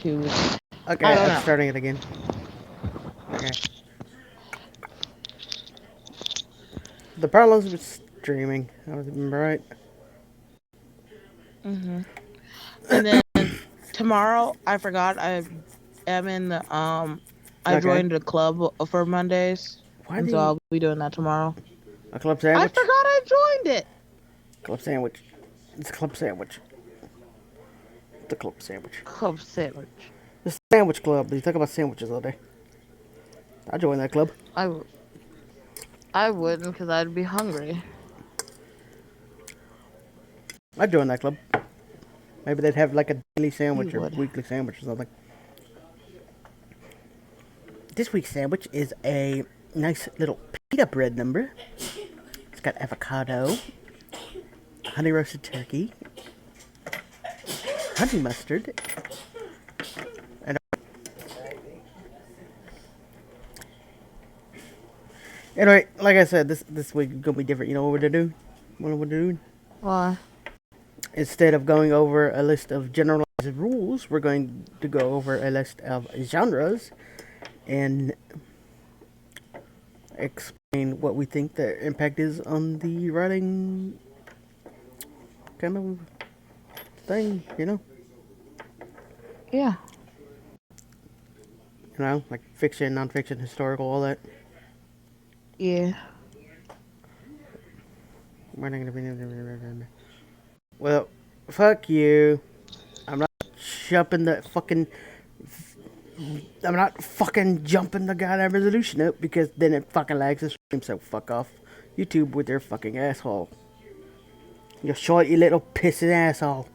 into. Okay, I don't I'm know. starting it again. Okay. The problems with streaming. I was right. Hmm. And then tomorrow, I forgot I am in the I Okay. joined a club for Mondays, Why and do so you... I'll be doing that tomorrow. A club I sandwich? forgot I joined it. Club sandwich. It's a club sandwich. It's a club sandwich. Club sandwich. The sandwich club. You talk about sandwiches all day. I joined that club. I w- I wouldn't because I'd be hungry. I joined that club. Maybe they'd have like a daily You sandwich or would. weekly sandwich or something. This week's sandwich is a nice little pita bread number. It's got avocado, honey roasted turkey, honey mustard, and anyway, like I said, this week is gonna be different. You know what we're doing? What we're doing? Why? Instead of going over a list of generalized rules, we're going to go over a list of genres and explain what we think the impact is on the writing kind of thing. Yeah. Like fiction, nonfiction, historical, all that. Yeah. Well, fuck you. I'm not jumping the fucking. I'm not fucking jumping the goddamn resolution up because then it fucking lags the stream. So fuck off, YouTube with their fucking asshole. You short, you little pissing asshole.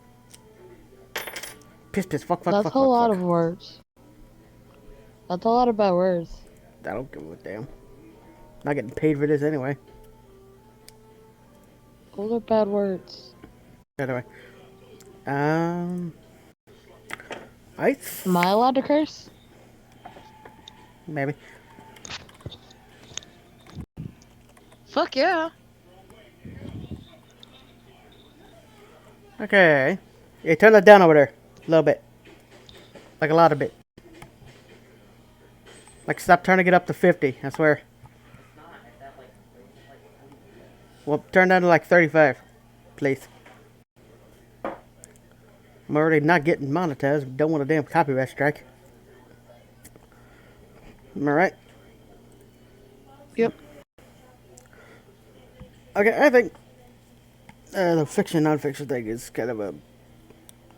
Piss, piss, fuck, fuck, That's fuck, a fuck, lot fuck. of words. That's a lot of bad words. I don't give a damn. Not getting paid for this anyway. Those are bad words. Anyway, um, I Am I allowed to curse? maybe. Fuck yeah. Okay. Yeah, turn that down over there. A little bit. Like a lot of bit. Like stop turning it up to 50, I swear. Well, turn down to like 35. Please. I'm already not getting monetized. Don't want a damn copyright strike. Am I right? Yep. Okay, I think the fiction non-fiction thing is kind of a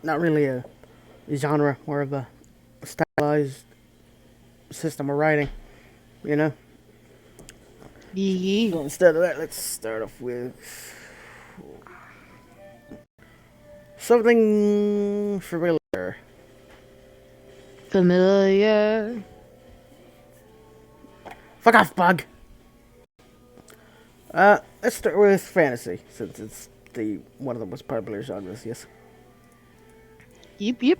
not really a genre, more of a stylized system of writing. You know. Yeah. So instead of that, let's start off with something familiar. Familiar. Fuck off, bug. Let's start with fantasy, since it's the one of the most popular genres. Yes. Yep, yep.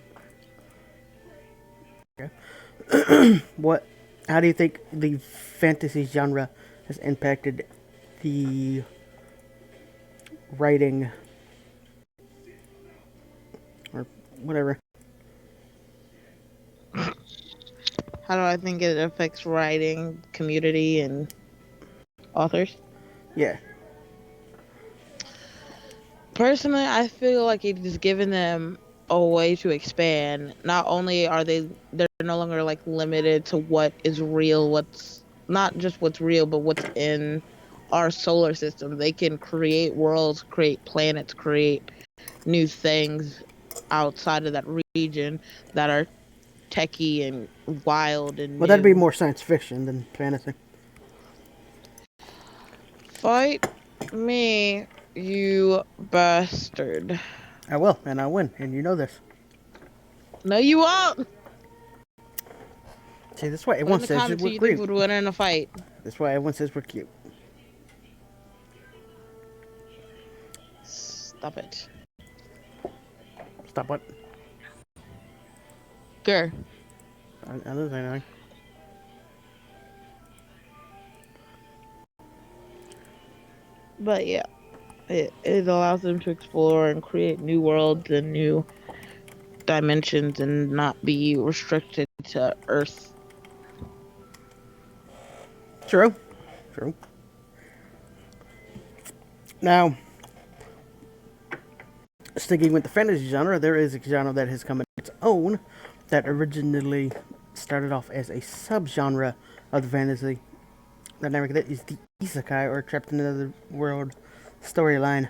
What? How do you think the fantasy genre has impacted the writing, or whatever? How do I think it affects writing, community, and authors? Yeah. Personally, I feel like it is giving them a way to expand. Not only are they're no longer like limited to what is real, what's not just what's real, but what's in our solar system. They can create worlds, create planets, create new things outside of that region that are techy and wild and Well, that'd be new. more science fiction than fantasy. Fight me, you bastard. I will, and I win, and you know this. No, you won't. See, that's why What in everyone the says that comments do we're you think cute. would win in a fight? That's why everyone says we're cute. Stop it. Stop what? Grr. I didn't say anything. But yeah, it allows them to explore and create new worlds and new dimensions and not be restricted to Earth. True. True. Now, sticking with the fantasy genre, there is a genre that has come in its own that originally started off as a subgenre of the fantasy dynamic that is the isekai or trapped in another world storyline.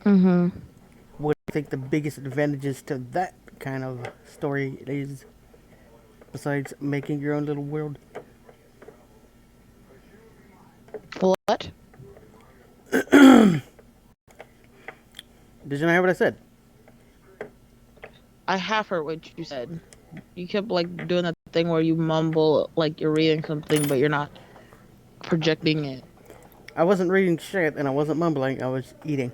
Mm-hmm. What do you think the biggest advantages to that kind of story is, besides making your own little world? What? Did you not hear what I said? I half heard what you said. You kept like doing that thing where you mumble like you're reading something, but you're not projecting it. I wasn't reading shit and I wasn't mumbling, I was eating.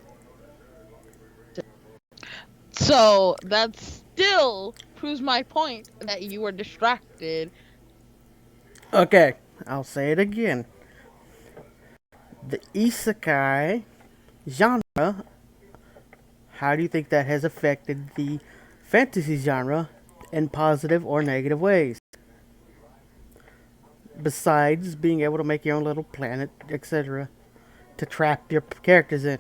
So that still proves my point that you were distracted. Okay, I'll say it again. The isekai genre, how do you think that has affected the fantasy genre in positive or negative ways? Besides being able to make your own little planet, etc., to trap your characters in.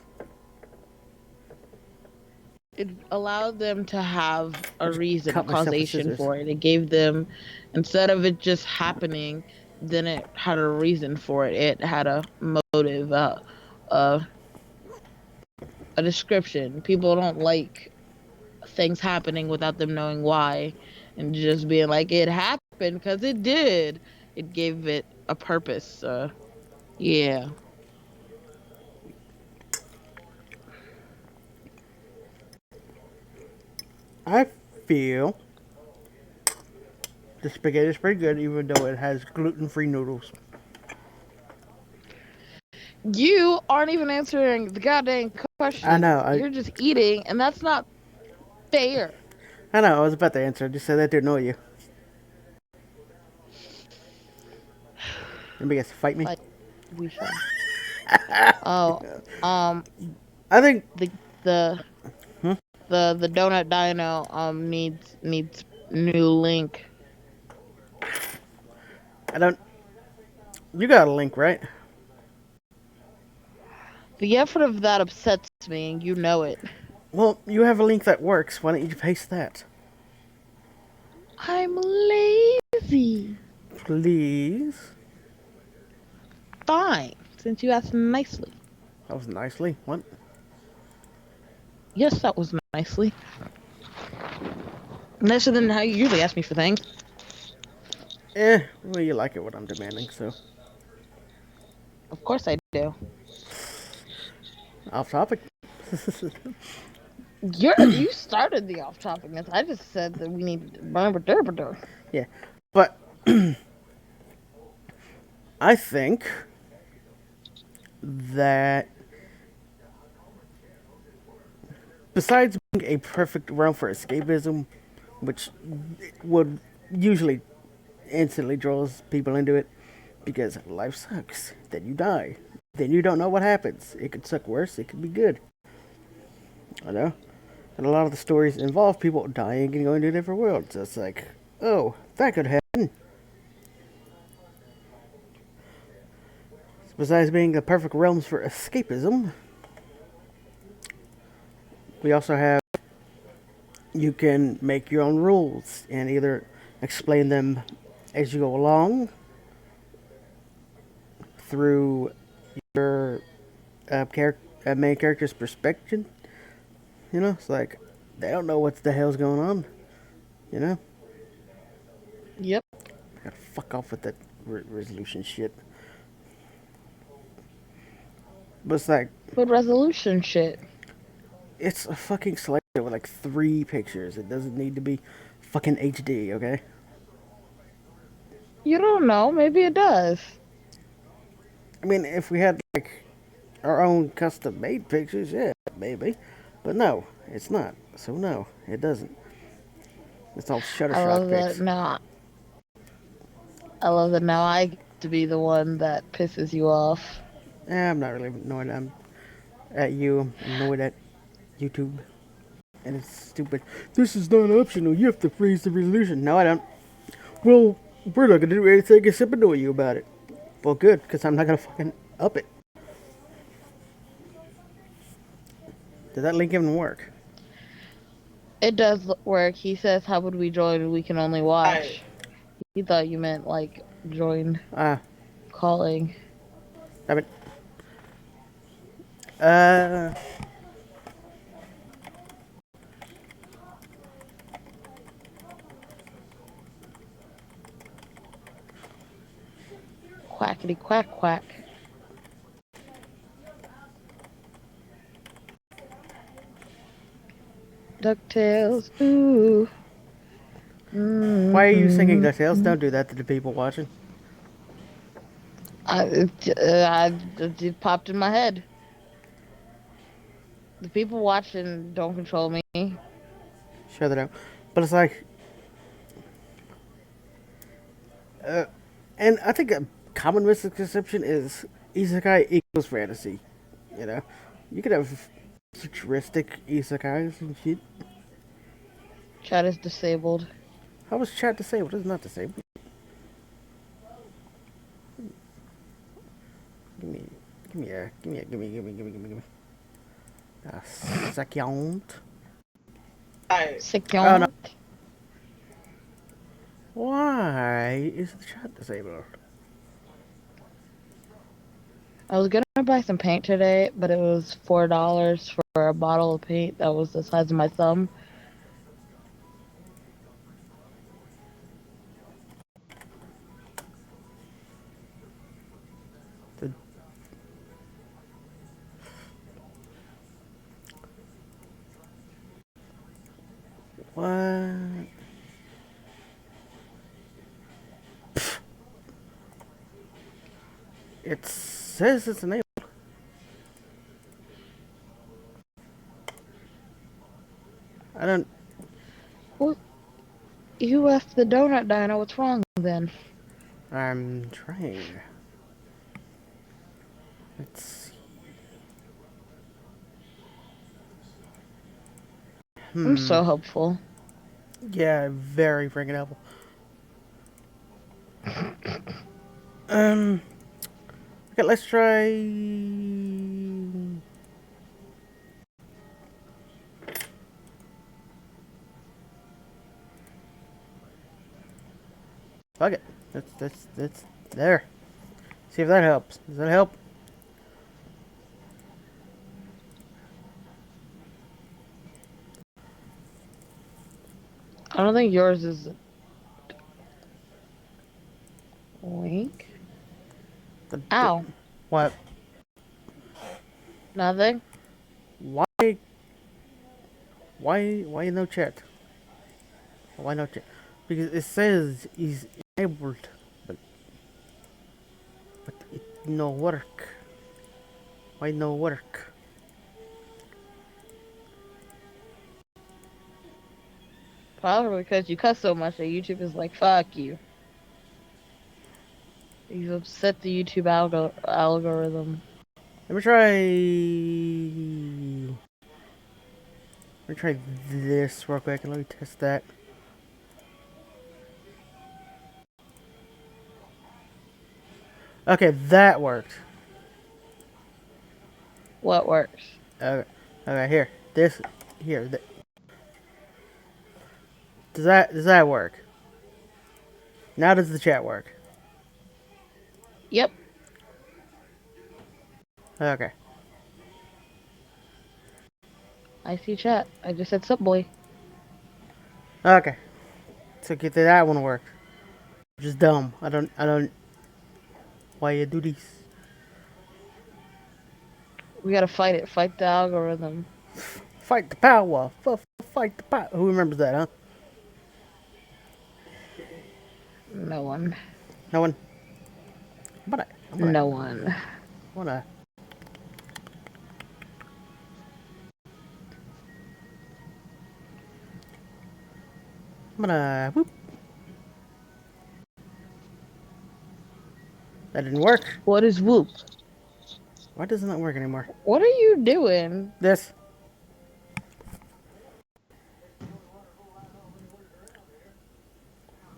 It allowed them to have a I just reason, a cut myself with causation scissors. for it. It gave them, instead of it just happening, then it had a reason for it. It had a motive, uh, a description. People don't like things happening without them knowing why, and just being like, it happened because it did. It gave it a purpose. Yeah. I feel the spaghetti is pretty good, even though it has gluten-free noodles. You aren't even answering the goddamn I question. know. You're just eating, and that's not fair. I know. I was about to answer. I just said that to annoy you. Anybody guys fight me? Like, we shall. Oh, um, I think. the the Hmm? the donut dino needs new link. I don't. You got a link, right? The effort of that upsets me, and you know it. Well, you have a link that works. Why don't you paste that? I'm lazy. Please. Fine, since you asked nicely. That was nicely. What? Yes, that was nicely. Nicer than how you usually ask me for things. Well, you like it when I'm demanding, so. Of course I do. Off topic. You started the off topicness. I just said that we need to. Yeah. But I think that besides being a perfect realm for escapism, which would usually instantly draws people into it because life sucks. Then you die. Then you don't know what happens. It could suck worse. It could be good. I know. And a lot of the stories involve people dying and going to different worlds. So it's like, oh, that could happen. Besides being the perfect realms for escapism, we also have you can make your own rules and either explain them as you go along through your main character's perspective. You know, it's like they don't know what the hell's going on. You know, Yep. gotta fuck off with that resolution shit. But it's like With resolution shit. it's a fucking slide with like 3 pictures. It doesn't need to be fucking HD. Okay. You don't know. Maybe it does. I mean, if we had like our own custom made pictures, yeah, maybe. But no, it's not. So no, it doesn't. It's all I Shutterstock love that pics. now. I love that now I get to be the one that pisses you off. I'm not really annoyed. At you. I'm annoyed at YouTube. And it's stupid. This is not optional. You have to freeze the resolution. No, I don't. Well, we're not gonna do anything except annoy you about it. Well, good, because I'm not gonna fucking up it. Did that link even work? It does work. He says, "How would we join? We can only watch." He thought you meant like join Ah, calling. damn it. Uh, Quackity quack quack. DuckTales. Ooh. why are you singing Mm-hmm. DuckTales? Don't do that to the people watching. It popped in my head. The people watching don't control me. Shut it out. But it's like, uh, and I think a common misconception is isekai equals fantasy. You know, you could have futuristic isekais and shit. Chat is disabled. How was chat disabled? It's not disabled. Give me, give me. Second. Oh no. Second. Why is the chat disabled? I was gonna buy some paint today, but it was $4 for a bottle of paint that was the size of my thumb. The, what? It says it's enabled. I don't. Well, you asked the donut diner what's wrong then. I'm trying. Let's see. I'm Hmm. so hopeful. Yeah, very freaking helpful. Um. Okay, let's try. Fuck it. That's there. See if that helps. Does that help? I don't think yours is wink. The, Ow. what? Nothing. Why? Why no chat? Why no chat? Because it says he's enabled, but it no work. Why no work? Probably because you cuss so much that YouTube is like, fuck you. You've upset the YouTube algorithm. Let me try. Let me try this real quick and let me test that. Okay, that worked. What works? Okay, okay, here, this, here. Does that work? Now does the chat work? Yep. Okay. I see chat. I just said sup boy. Okay. So get that one worked. Which is dumb. I don't. Why you do this? We gotta fight it. Fight the algorithm. Fight the power. Fight the power. Who remembers that, huh? No one. No one. I'm gonna. I'm gonna. No one. I'm gonna. I'm gonna. Whoop. That didn't work. What is whoop? Why doesn't that work anymore? What are you doing? This.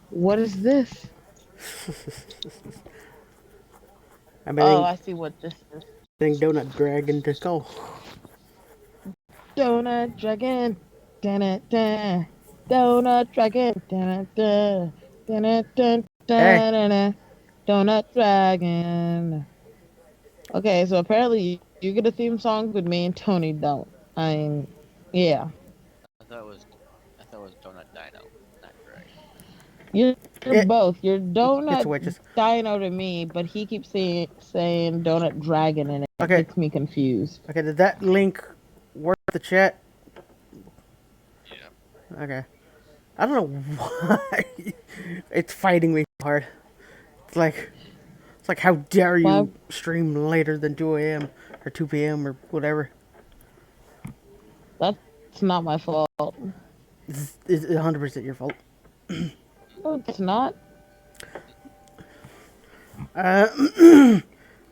What is this? I'm Oh, getting, I see what this is. getting Donut Dragon to go. Donut Dragon. Dun dun. Donut Dragon. Dun dun. Dun dun Hey, dun. Donut Dragon. Okay, so apparently you get a theme song, but me and Tony don't. Yeah. I thought it was I thought it was Donut Dino, not Dragon. You're it, both. You're it's Donut witches. Dino to me, but he keeps saying Donut Dragon, and it Okay, gets me confused. okay, did that link work the chat? Yeah. Okay. I don't know why it's fighting me hard. It's like it's like how dare Why? you stream later than 2 a.m. or 2 p.m. or whatever. That's not my fault. It's 100% your fault. No, it's not. Uh,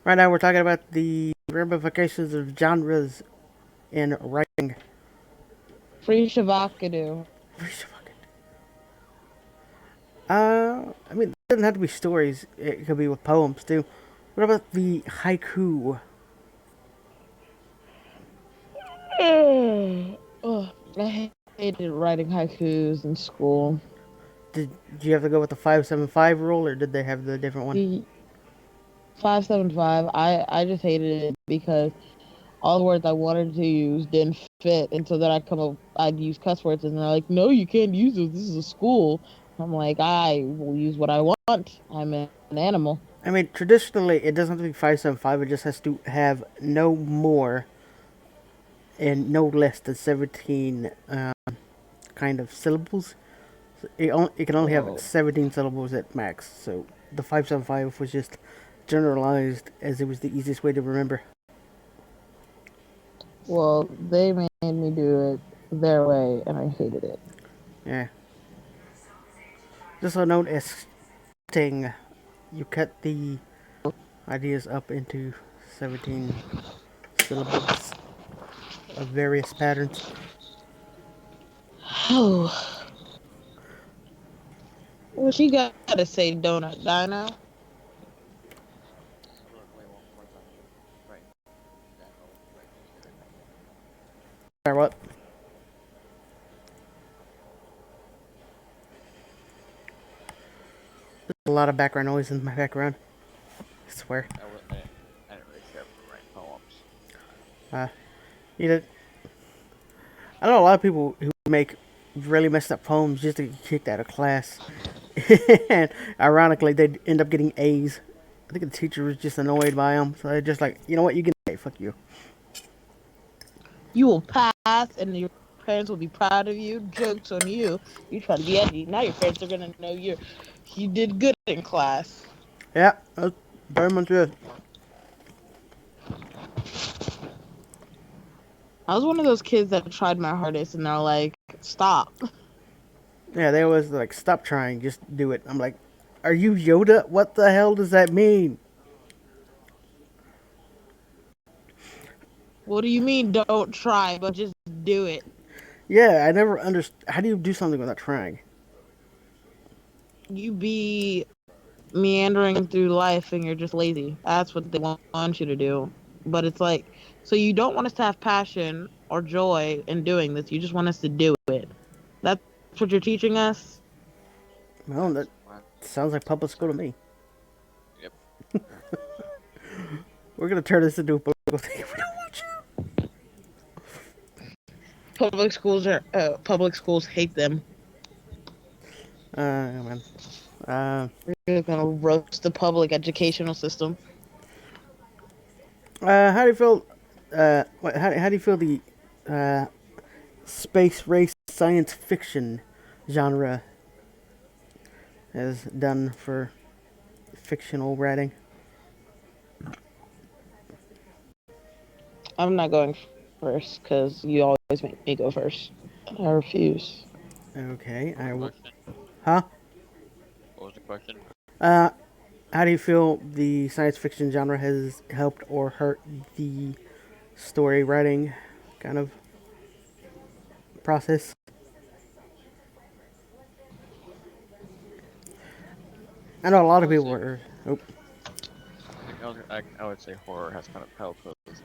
right now we're talking about the ramifications of genres in writing. Free Shavakadu. I mean, it doesn't have to be stories. It could be with poems too. What about the haiku? Ugh, I hated writing haikus in school. Did you have to go with the 575 rule, or did they have the different one? The 575. I just hated it because all the words I wanted to use didn't fit, and so then I'd use cuss words, and they're like, "No, you can't use this. This is a school." I'm like, I will use what I want. I'm an animal. I mean, traditionally, it doesn't have to be 575. It just has to have no more and no less than 17 kind of syllables. It can only have Whoa. 17 syllables at max. So the 575 was just generalized as it was the easiest way to remember. Well, they made me do it their way, and I hated it. Yeah. This is known as sting. You cut the ideas up into 17 syllables of various patterns. Oh, well, she got to say donut dino. Wait, one more time. Right. Dino. Right. Say that again. Sorry, what? There's a lot of background noise in my background. I swear. I didn't really care for writing poems. Uh, you know, I know a lot of people who make really messed up poems just to get kicked out of class. And ironically, they'd end up getting A's. I think the teacher was just annoyed by them, so they're just like, you know what, you get an A, fuck you. You will pass, and your parents will be proud of you. Jokes on you. You try to be edgy. Now your parents are gonna know you did good in class. Yeah, that's very much it. I was one of those kids that tried my hardest, and they're like, "Stop." Yeah, they always like, stop trying, just do it. I'm like, are you Yoda? What the hell does that mean? What do you mean? Don't try, but just do it. Yeah, I never understood. How do you do something without trying? You be meandering through life, and you're just lazy. That's what they want you to do. But it's like, so you don't want us to have passion or joy in doing this. You just want us to do it. That's what you're teaching us. Well, that That's what. sounds like public school to me. Yep. We're gonna turn this into a political thing. Public schools hate them. Man. Uh, We're gonna roast the public educational system. how do you feel? How do you feel the uh, space race science fiction genre has done for fictional writing? I'm not going first because you always make me go first. I refuse. Okay, What was I the will. question? Huh? What was the question? Uh, How do you feel the science fiction genre has helped or hurt the story writing kind of process? I know a lot I of would people say were oh, I would say horror has kind of helped because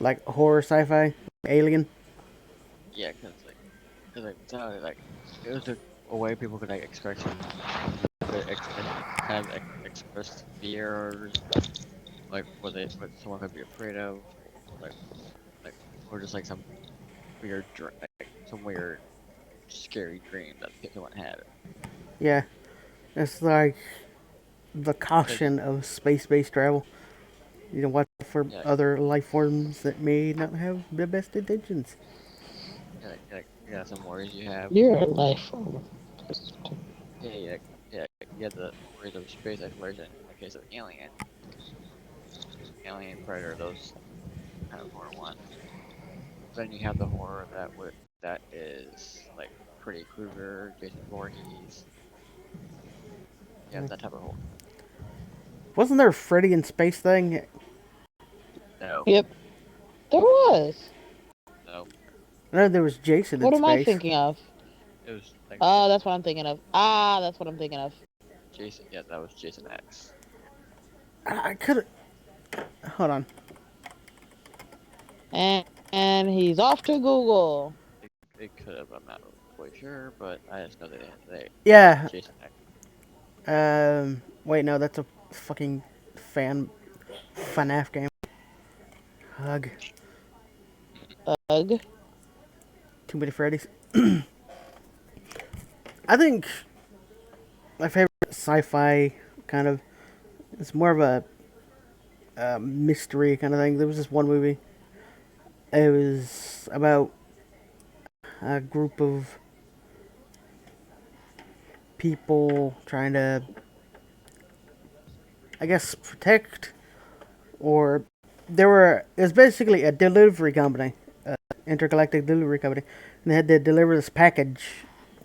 like horror, sci-fi, alien. yeah, cause like it's not like it was a way people could like express could kind of express fears like what someone could be afraid of like like or just like some some weird scary dream that someone had. Yeah, it's like the Cause caution of space-based travel. You know, watch for yeah, other life forms that may not have the best intentions. yeah, some worries you have. You're a life. Yeah, yeah, you have the worries of space exploration in the case of Alien, Predator, those kind of horror ones. Then you have the horror that is like Freddy Krueger, Jason Voorhees. You have that type of horror. Wasn't there a Freddy in space thing? No, Yep, there was. no, I know there was Jason in What am I space. thinking of? it was like Oh, that's what I'm thinking of. Ah, that's what I'm thinking of. Jason. Yeah, that was Jason X. I could. Hold on. And he's off to Google. It could have. I'm not quite sure, but I just know they Yeah. Jason X. Wait, no, that's a fucking FNAF game. Hug. Ugh. Too many Freddy's. I think my favorite sci-fi kind of it's more of a mystery kind of thing. There was this one movie. It was about a group of people trying to, I guess, protect or there were. It was basically a delivery company, intergalactic delivery company, and they had to deliver this package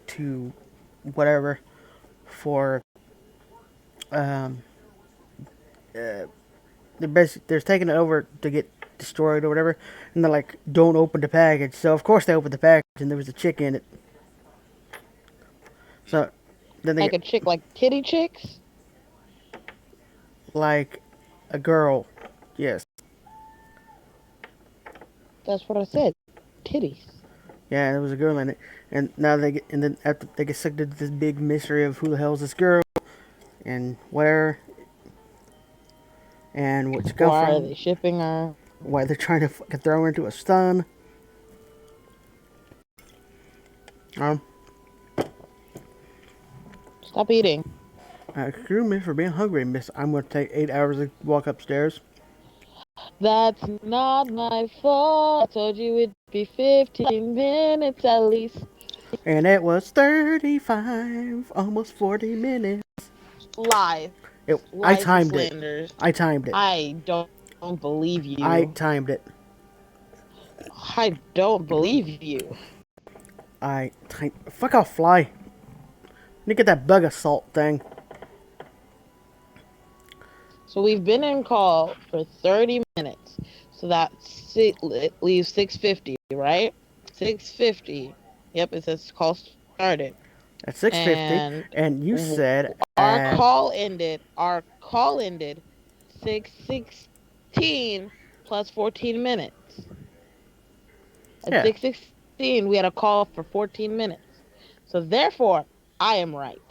to whatever for um, they're taking it over to get destroyed or whatever, and they're like, "Don't open the package." So of course they opened the package, and there was a chick in it. So then they Like get a chick, like titty chicks. like a girl, yes, That's what I said. Titties. yeah, there was a girl in it, and now they get and then after they get sucked into this big mystery of who the hell is this girl and where and where she come Why are from, they shipping her? why they're trying to fucking throw her into a stun. Um, Stop eating. Excuse me for being hungry, miss. I'm gonna take 8 hours to walk upstairs. That's not my fault. I told you it'd be 15 minutes at least. And it was 35, almost 40 minutes. Lies. I Lies and timed it. slanders. I timed it. I don't believe I you. timed it. I don't believe you. Fuck off, fly. Let me get that bug assault thing. So we've been in call for 30 minutes. So it leaves 6:50, right? 6:50. Yep, it says call started. At 6:50, And and you said our at call ended 6:16 plus 14 minutes. At yeah. 6:16 we had a call for 14 minutes. So therefore, I am right.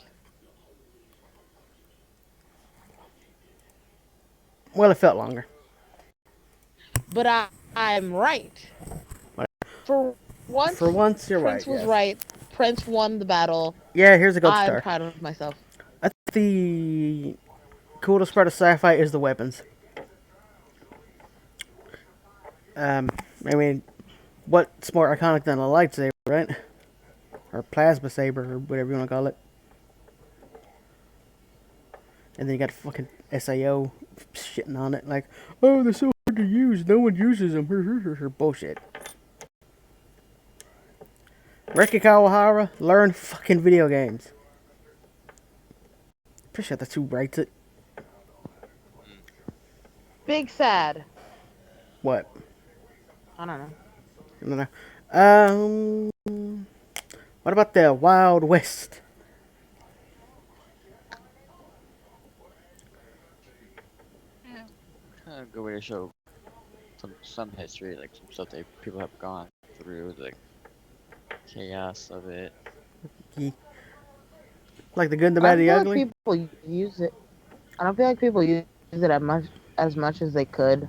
Well, it felt longer. But I'm right. For For once, once, you're right. Prince was Yes. right. Prince won the battle. Yeah. Here's a gold I'm star. proud of myself. I think the coolest part of sci-fi is the weapons. Um, I mean, what's more iconic than a lightsaber, right? Or plasma saber, or whatever you want to call it. And then you got fucking SAO shitting on it, like, oh, they're so hard to use. No one uses them. Bullshit. Reki Kawahara, learn fucking video games. Pretty sure that's who writes it. Mm. Big sad. What? I don't know. I don't know. What about the Wild West? Yeah. Kind of good way to show some history, like some stuff that people have gone through, the chaos of it. Ye- Like the good, the I bad, don't the feel like ugly. people use it. I don't feel like people use it as much as they could.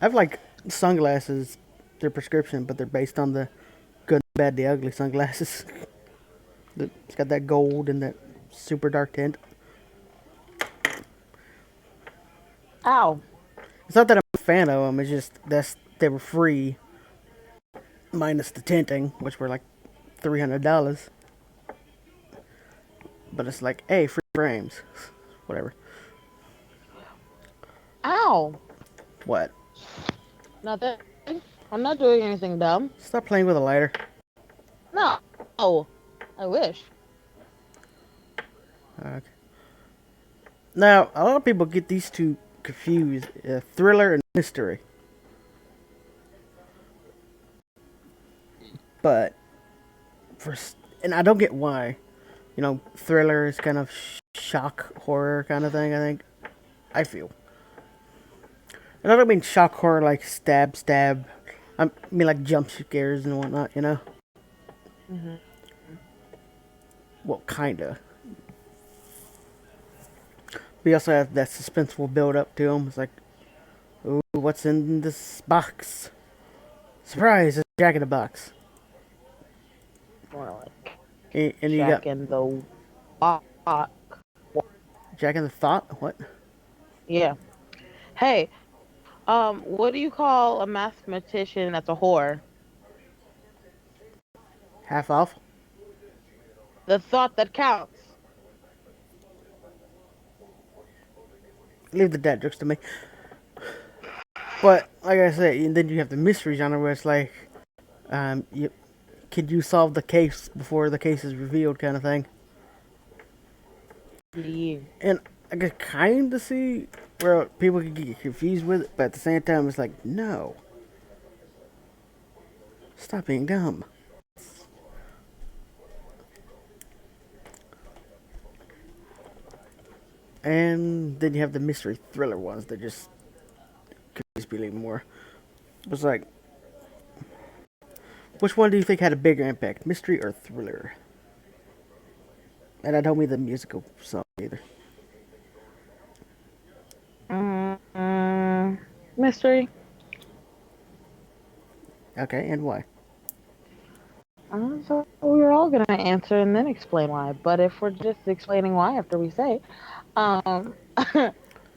I have like sunglasses. They're prescription, but they're based on the good, the bad, the ugly sunglasses. It's got that gold and that super dark tint. Ow. It's not that I'm a fan of them. It's just they were free minus the tinting, which were like $300. But it's like, hey, free frames, whatever. Ow. What? Nothing. I'm not doing anything dumb. Stop playing with a lighter. No. Oh, I wish. Okay. Now, a lot of people get these two confused: thriller and mystery. But and I don't get why. You know, thriller is kind of shock horror kind of thing. I think I feel. And I don't mean shock horror like stab stab. I mean like jump scares and whatnot. You know. Hmm. Well, kinda. We also have that suspenseful build up to them. It's like, ooh, what's in this box? Surprise! It's Jack in the Box. More like And you got Jack and the Box. Jack in the Thought. What? Yeah. Hey, what do you call a mathematician that's a whore? Half off. The thought that counts. Leave the dad jokes to me. But like I said, and then you have the mystery genre where it's like, you, could you solve the case before the case is revealed, kind of thing. Yeah. And I could kind of see where people could get confused with it, but at the same time, it's like, no, stop being dumb. And then you have the mystery thriller ones that just confuse me even more. It's like, which one do you think had a bigger impact, mystery or thriller? And I don't mean the musical song either. Mm, mystery. Okay, and why? So we're all gonna answer and then explain why. But if we're just explaining why after we say, um,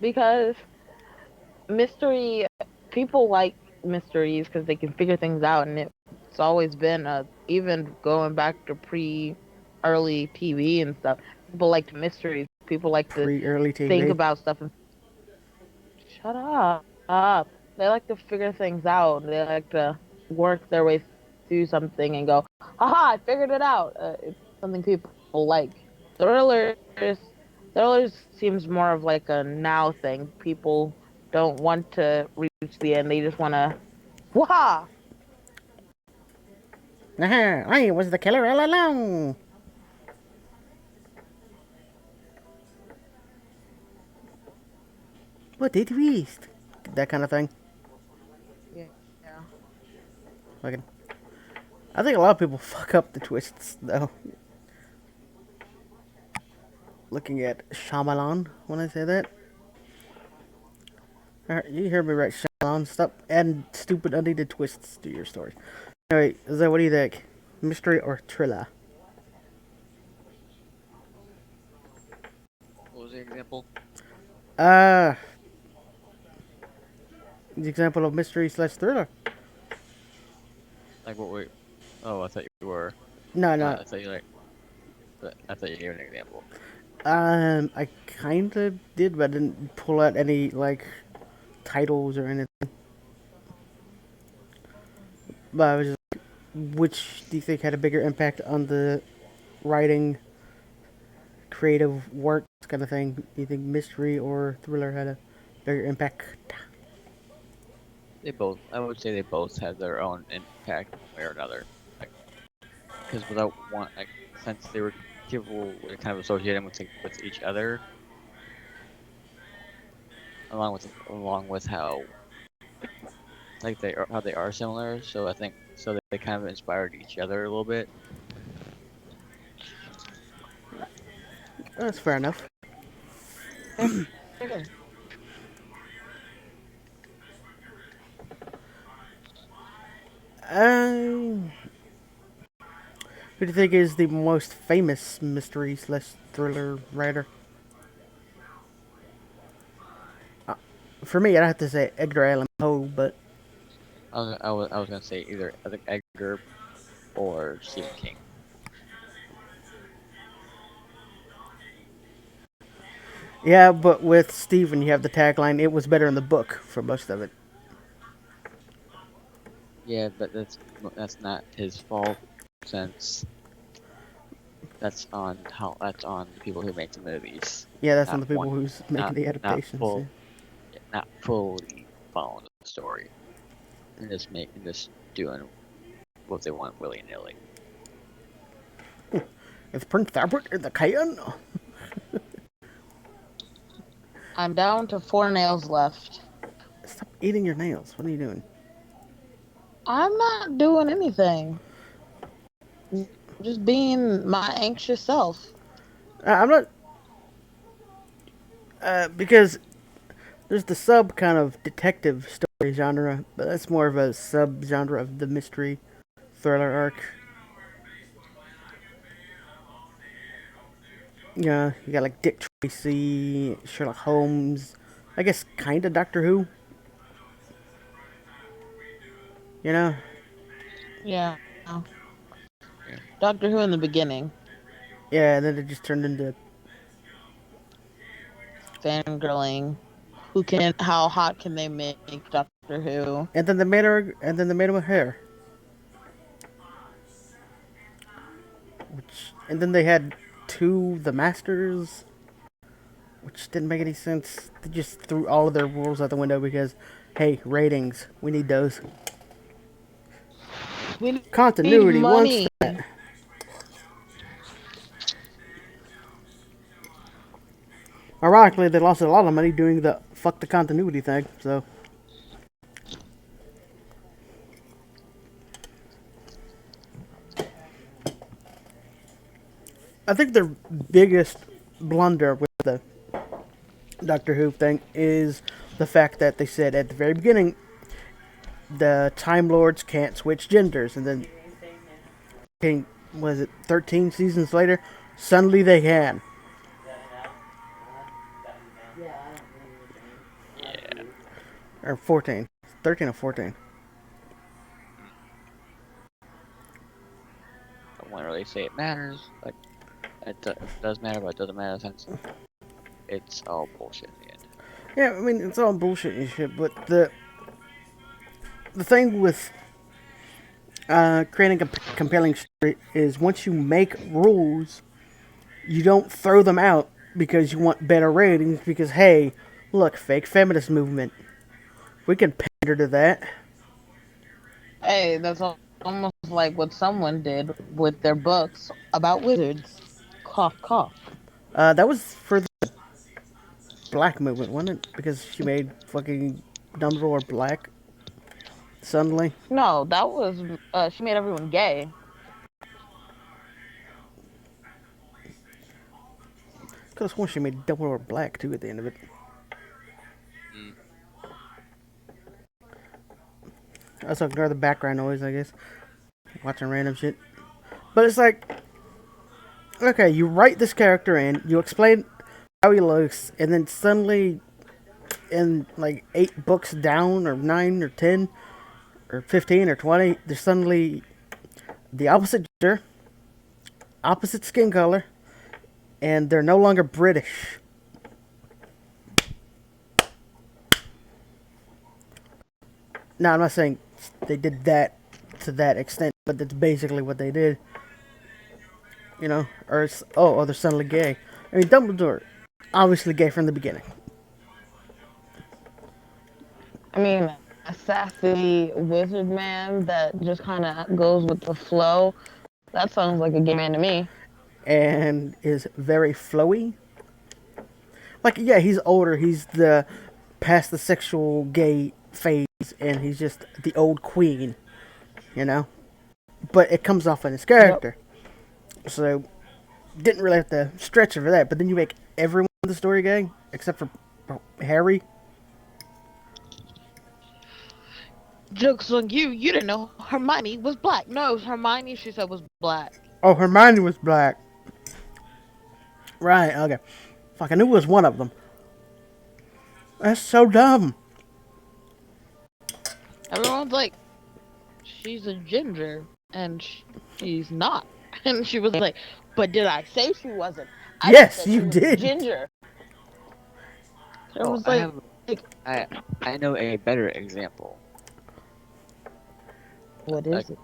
because mystery, people like mysteries because they can figure things out, and it's always been even going back to early TV and stuff. People liked mysteries. People like to Pre-early think TV. about stuff and shut up. They like to figure things out. They like to work their way through something and go, haha, I figured it out. It's something people like. Thrillers, thrillers seems more of like a now thing. People don't want to reach the end. They just want to, waha. I was the killer all along. What did we eat? That kind of thing. Yeah. Yeah. Like, I think a lot of people fuck up the twists, though. Looking at Shyamalan when I say that. Alright, you heard me right, Shyamalan. Stop adding stupid, unneeded twists to your story. Alright, so what do you think? Mystery or thriller? What was the example? Uh, the example of mystery slash thriller. Like what were? Oh, I thought you were. No, no. I thought you like. I thought you gave an example. I kind of did, but I didn't pull out any, like, titles or anything. But I was just, which do you think had a bigger impact on the writing, creative work kind of thing, you think mystery or thriller had a bigger impact? They both, I would say, they both have their own impact one way or another. Like, because without one, like, since they were people were kind of associated with each other, along with how like they are how they are similar. So I think so they kind of inspired each other a little bit. That's fair enough. Yeah. Um, who do you think is the most famous mystery slash thriller writer? Uh, for me, I'd have to say Edgar Allan Poe, but I was gonna say either I think Edgar or Stephen King. yeah, but with Stephen, you have the tagline, it was better in the book for most of it. Yeah, but that's not his fault since that's on the people who make the movies, Yeah, that's one not of the people one, who's making not the not adaptations. Yeah. full, yeah, not fully following the story and just doing what they want willy nilly. Is Prince Albert in the can? I'm down to 4 nails left. Stop eating your nails. What are you doing? I'm not doing anything. I'm just being my anxious self. I'm not, because there's the sub kind of detective story genre, but that's more of a sub genre of the mystery thriller arc. Yeah, you got like Dick Tracy, Sherlock Holmes, I guess kind of Doctor Who, you know? Yeah. Yeah, Doctor Who in the beginning. Yeah, and then it just turned into. Fangirling. How hot can they make Doctor Who? And then they made her hair. And then they had two The Masters, which didn't make any sense. They just threw all of their rules out the window because, hey, ratings, we need those. We need Continuity wants money. that. Ironically, they lost a lot of money doing the fuck the continuity thing, so. I think their biggest blunder with the Doctor Who thing is the fact that they said at the very beginning the Time Lords can't switch genders, and then was it 13 seasons later, suddenly they can, yeah. or 14, 13 or 14. I wouldn't really say it matters. Like it does matter, but it doesn't matter since it's all bullshit in the end. Yeah, I mean it's all bullshit and shit, but the thing with creating a compelling story is once you make rules, you don't throw them out because you want better ratings. Because hey, look, fake feminist movement, we can pander to that. Hey, almost like what someone did with their books about wizards. Cough, cough. That was for the black movement, wasn't it? Because she made fucking Dumbledore black suddenly. No, that was she made everyone gay. Could have sworn she made Dumbledore black too at the end of it. Mm. I also ignore the background noise, I guess. Watching random shit. But it's like, okay, you write this character in, you explain how he looks, and then suddenly, in like 8 books down, or 9, or 10, or 15, or 20, there's suddenly the opposite gender, opposite skin color, and they're no longer British. Now, I'm not saying they did that to that extent, but that's basically what they did. You know, or it's, oh, they're suddenly gay. I mean, Dumbledore obviously gay from the beginning. I mean, a sassy wizard man that just kind of goes with the flow. That sounds like a gay man to me. And is very flowy. Like, yeah, he's older. He's the past the sexual gay phase, and he's just the old queen, you know. But it comes off in his Yep. character, so didn't really have to stretch it for that. But then you make everyone in the story gay except for Harry. Joke's on you. You didn't know Hermione was black. No, Hermione, she said, was black. Oh, Hermione was black. Right. Okay. Fuck, I knew it was one of them. That's so dumb. Everyone's like, she's a ginger, and she's not. And she was like, but did I say she wasn't? I just Yes, said she you was a did. ginger. And I Oh, was like, I I know a better example. what Like is it?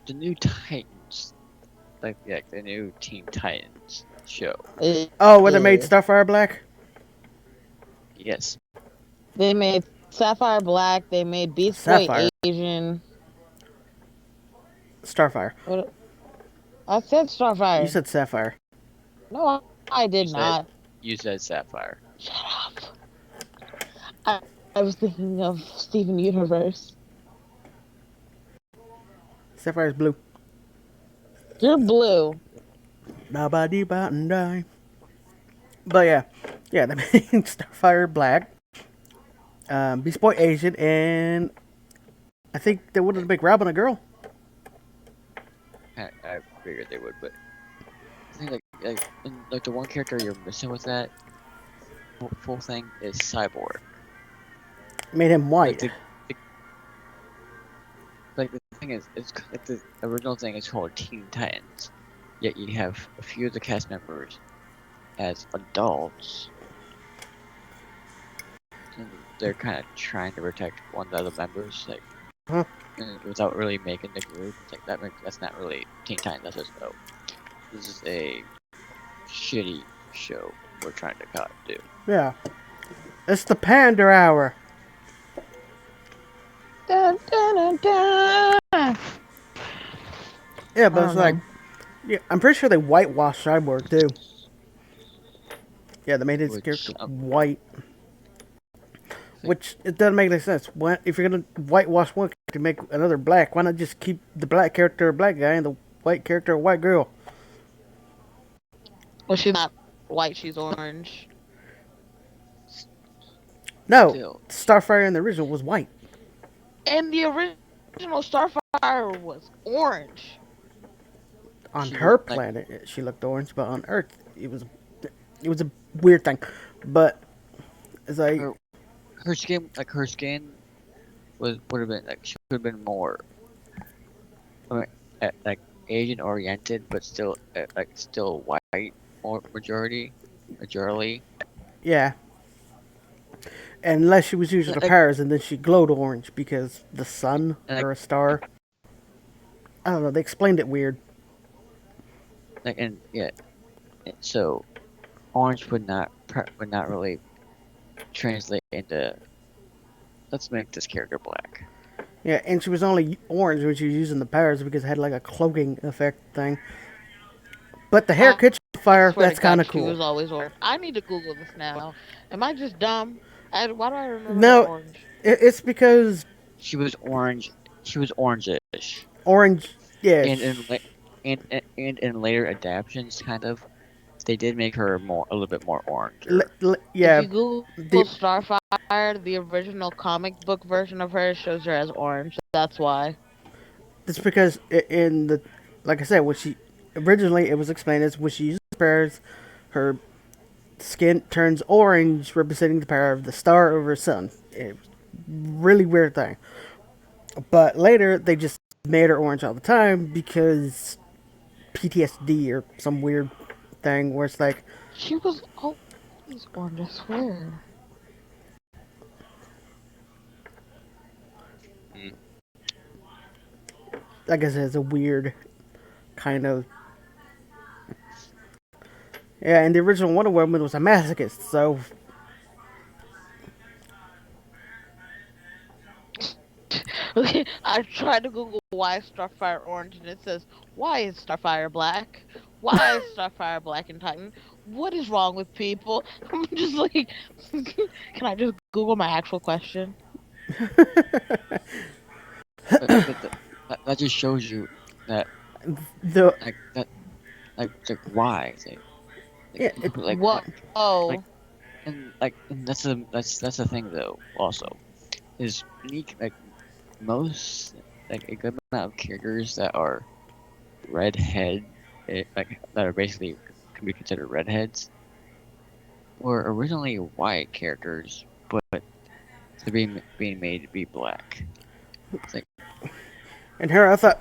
the new Titans, like the new Teen Titans show. Oh, where they made Yeah. Starfire black. Yes. They made Sapphire black. They made Beast Boy Sapphire. Asian. Starfire. What? I said You Starfire. said Sapphire. No, I You did said not. you said Sapphire. Shut up. I, I was thinking of Steven Universe. Sapphire's blue. You're blue. Ba dee ba and die. But yeah, yeah, they made Starfire black. Beast Boy Asian, and I think they wanted to make Robin a girl. I figured they would, but I think like the one character you're missing with that full thing is Cyborg. Made him Like white. the like the thing is, it's like the original thing is called Teen Titans, yet you have a few of the cast members as adults. And they're kind of trying to protect one of the other members, like Huh. without really making the group. It's like that's not really Teen Titans. That's just this is a shitty show we're trying to do. Yeah. It's the Pander Hour. Dun, dun, dun, dun. Yeah, I but it's don't like, know. yeah, I'm pretty sure they whitewashed Cyborg too. Yeah, they made his Which character white. Which, it doesn't make any sense. Why, if you're gonna whitewash one character to make another black, why not just keep the black character a black guy and the white character a white girl? Well, she's not white. She's orange. No, still, Starfire in the original was white. And the original Starfire was orange. On she her looked like planet, she looked orange, but on Earth, it was a weird thing. But it's like, her skin would have been like she would have been more like Asian oriented, but still like still white or majority. yeah. Unless she was using her Like powers and then she glowed orange because the sun like or a star. I don't know. They explained it weird. and yeah, so orange would not really translate into let's make this character black. Yeah, and she was only orange when she was using the powers because it had like a cloaking effect thing. But the hair I catch fire, swear to that's kind God, of she cool. was always orange. I need to Google this now. Am I just dumb? Why do I remember her No, orange? it's because She was orange. She was orangish, orange, yeah, and and in later adaptations, kind of, they did make her a little bit more oranger. If yeah, you Google the, Starfire, the original comic book version of her shows her as orange. That's why. it's because in the, like I said, when she, originally it was explained as when she uses powers, her skin turns orange, representing the power of the star over the sun. It was a really weird thing. But later, they just made her orange all the time because PTSD or some weird thing where it's like, She was always orange, I swear. Mm. I guess it's a weird kind of Yeah, and the original Wonder Woman was a masochist, so Okay, I tried to Google why is Starfire orange, and it says why is Starfire black? Why is Starfire black and Titan? What is wrong with people? I'm just like, can I just Google my actual question? That just shows you that the that like why yeah, What? like Oh, and that's the thing though also is unique most a good amount of characters that are redhead that are basically can be considered redheads were originally white characters but they're being made to be black. It's like and her I thought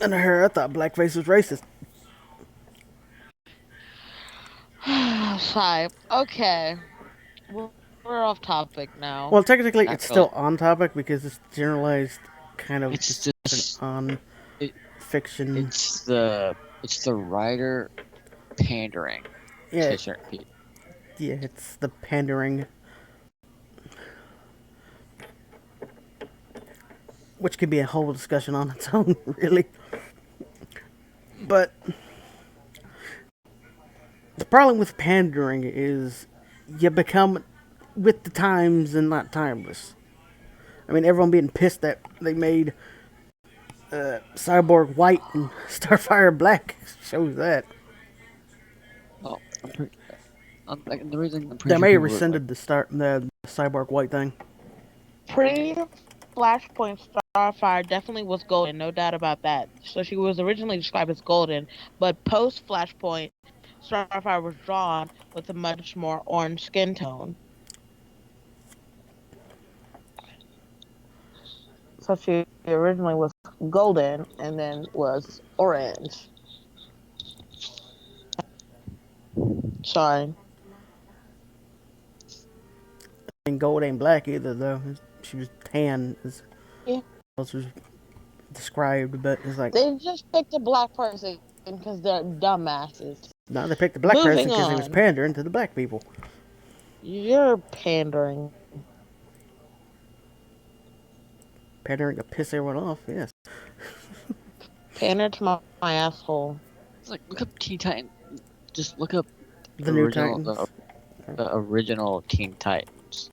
blackface was racist. sigh. Okay, we're, we're off topic now. Well, technically, not it's really. still on topic because it's generalized kind of It's discussion just on it, fiction. it's the writer pandering Yeah, to certain people. yeah, it's the pandering, which could be a whole discussion on its own, really. But the problem with pandering is you become with the times and not timeless. I mean, everyone being pissed that they made Cyborg white and Starfire black shows that. Oh, the reason I'm They pretty sure may have people were like, rescinded the Cyborg white thing. Pre Flashpoint Starfire definitely was golden, no doubt about that. So she was originally described as golden, but post Flashpoint, Starfire was drawn with a much more orange skin tone. So she originally was golden and then was orange. Sorry. And gold ain't black either, though. She was tan, as Yeah. else was described, but it's like, They just picked a black person because they're dumbasses. no, they picked the black person Moving because he was on. pandering to the black people. You're pandering. Pandering to piss everyone off, yes. Pander to my asshole. it's like look up Teen Titan. Just look up The new original the, Titans. the original Teen Titans.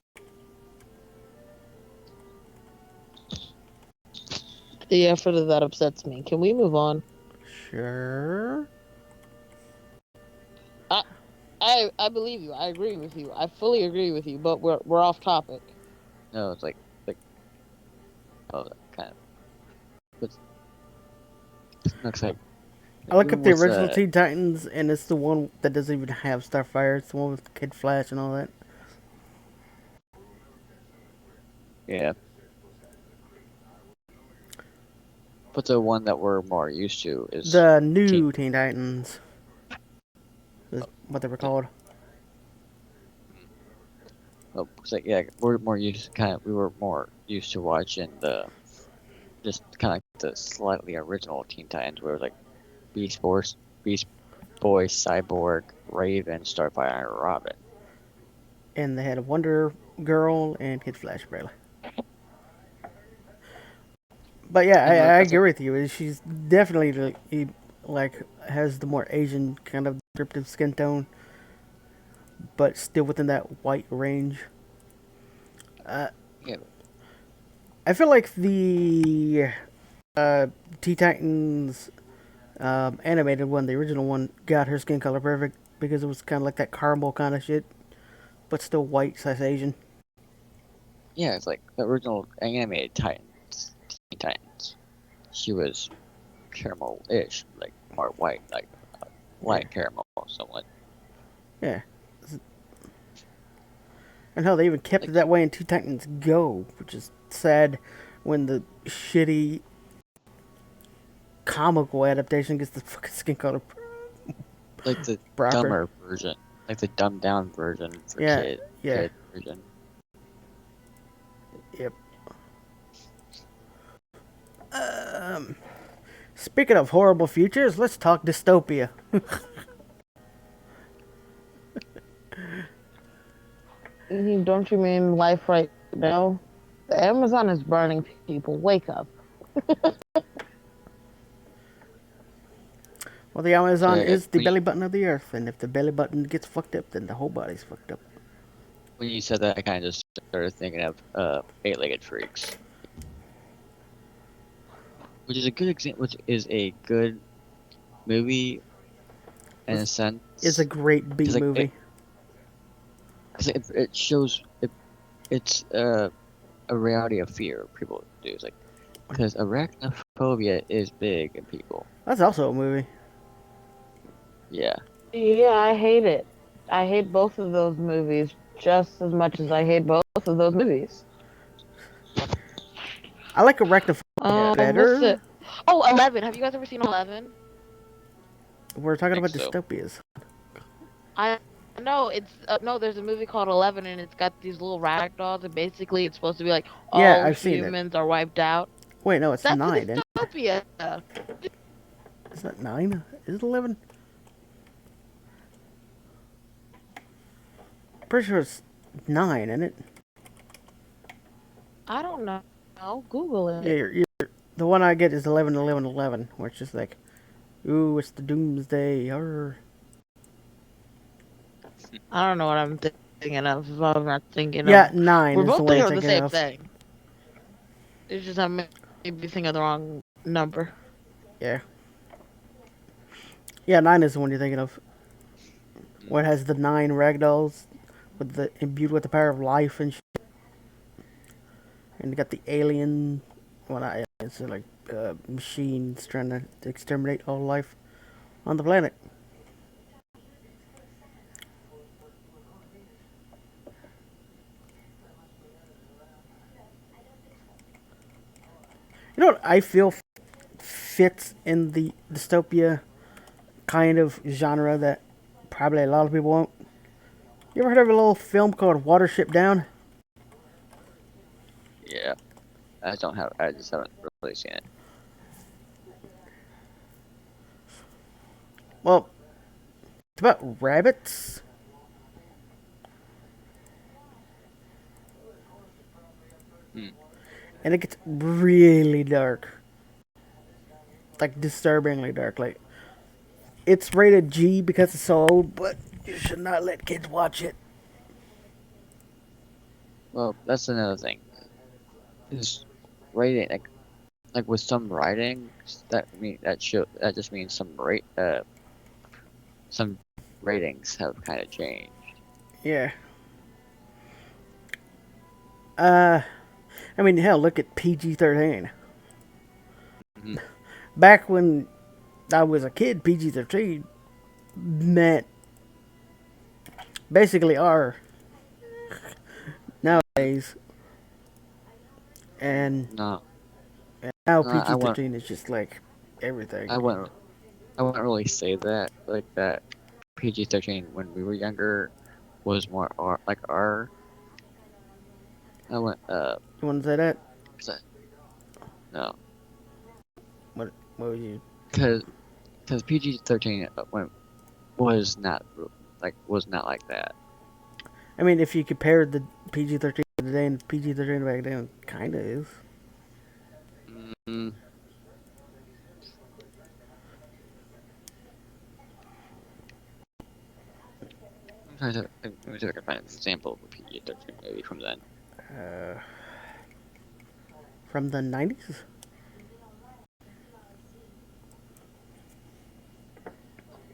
The effort of that upsets me. Can we move on? Sure. I I believe you. I agree with you. I fully agree with you. But we're off topic. No, it's like oh that kind of but looks like I look up the what's original Teen Titans, and it's the one that doesn't even have Starfire. It's the one with Kid Flash and all that. yeah. But the one that we're more used to is The new Teen Titans is what they were the, called. oh, it's like we were more used to watching the just kind of like the slightly original Teen Titans where it was like Beast Boy, Cyborg, Raven, Starfire, and Robin. And they had a Wonder Girl and Kid Flash, barely. But yeah, And I that's agree like with you. She's definitely like has the more Asian kind of descriptive skin tone, but still within that white range. yeah, I feel like the Teen Titans animated one, the original one, got her skin color perfect because it was kind of like that caramel kind of shit, but still white slash Asian. yeah, it's like the original animated Teen Titans. She was caramel-ish, like more white, like Yeah, white caramel, somewhat. yeah. And hell, they even kept it Like that way in Teen Titans Go, which is sad when the shitty comical adaptation gets the fucking skin color like the proper. dumber version, like the dumbed down version for Yeah, yeah, kid version. yep. Speaking of horrible futures, let's talk dystopia. Don't you mean life right now? The Amazon is burning people. Wake up. Well, the Amazon So is the belly button of the earth, and if the belly button gets fucked up, then the whole body's fucked up. when you said that, I kind of just started thinking of Eight-Legged Freaks, which is a good example, which is a good movie in a It's a sense, great B because like movie. it shows it's a reality of fear people do. It's like because arachnophobia is big in people. That's also a movie. Yeah. Yeah, I hate it. I hate both of those movies just as much as I hate both of those movies. I like Arachnophobia What's it? better. Oh, 11. Have you guys ever seen 11? We're I talking think about so. dystopias. I know it's no. There's a movie called 11, and it's got these little rag dolls, and basically it's supposed to be like Yeah, all I've seen it. humans are wiped out. Wait, no, it's That's a 9. And dystopia. is that 9? Is it 11? Pretty sure it's 9, isn't it? I don't know. Google Yeah, it. the one I get is 11, 11, 11, where it's just like, ooh, it's the doomsday. Arr. I don't know what I'm thinking of. If I'm not thinking Yeah, of. 9 We're is the both one thinking you're of the thinking same of. thing. It's just I maybe thinking of the wrong number. Yeah. Yeah, 9 is the one you're thinking of. Mm. Where it has the 9 ragdolls with the imbued with the power of life and shit. And you got the alien, well, not aliens, they're like machines trying to exterminate all life on the planet. You know what I feel fits in the dystopia kind of genre that probably a lot of people won't? You ever heard of a little film called Watership Down? Yeah. I don't have. I just haven't really seen it. Well, it's about rabbits. Hmm. And it gets really dark. Like, disturbingly dark. Like, it's rated G because it's so old, but you should not let kids watch it. Well, that's another thing. Is writing like with some writings that just means some ratings have kind of changed. Yeah. Uh, I mean, hell, look at PG-13. Hmm. Back when I was a kid, PG-13 meant basically R nowadays. And No, now no, PG-13 is just like everything. I wouldn't, I wouldn't really say that like that. PG-13 when we were younger was more R like R. I went You want to say that? 'cause no, What would you? because PG-13 when was not was not like that. I mean, if you compared the PG-13 today and PG-13 back then, kind of is. Mm, I'm trying to let me see if I can find an example of a PG-13 movie from then. Uh, from the 90s?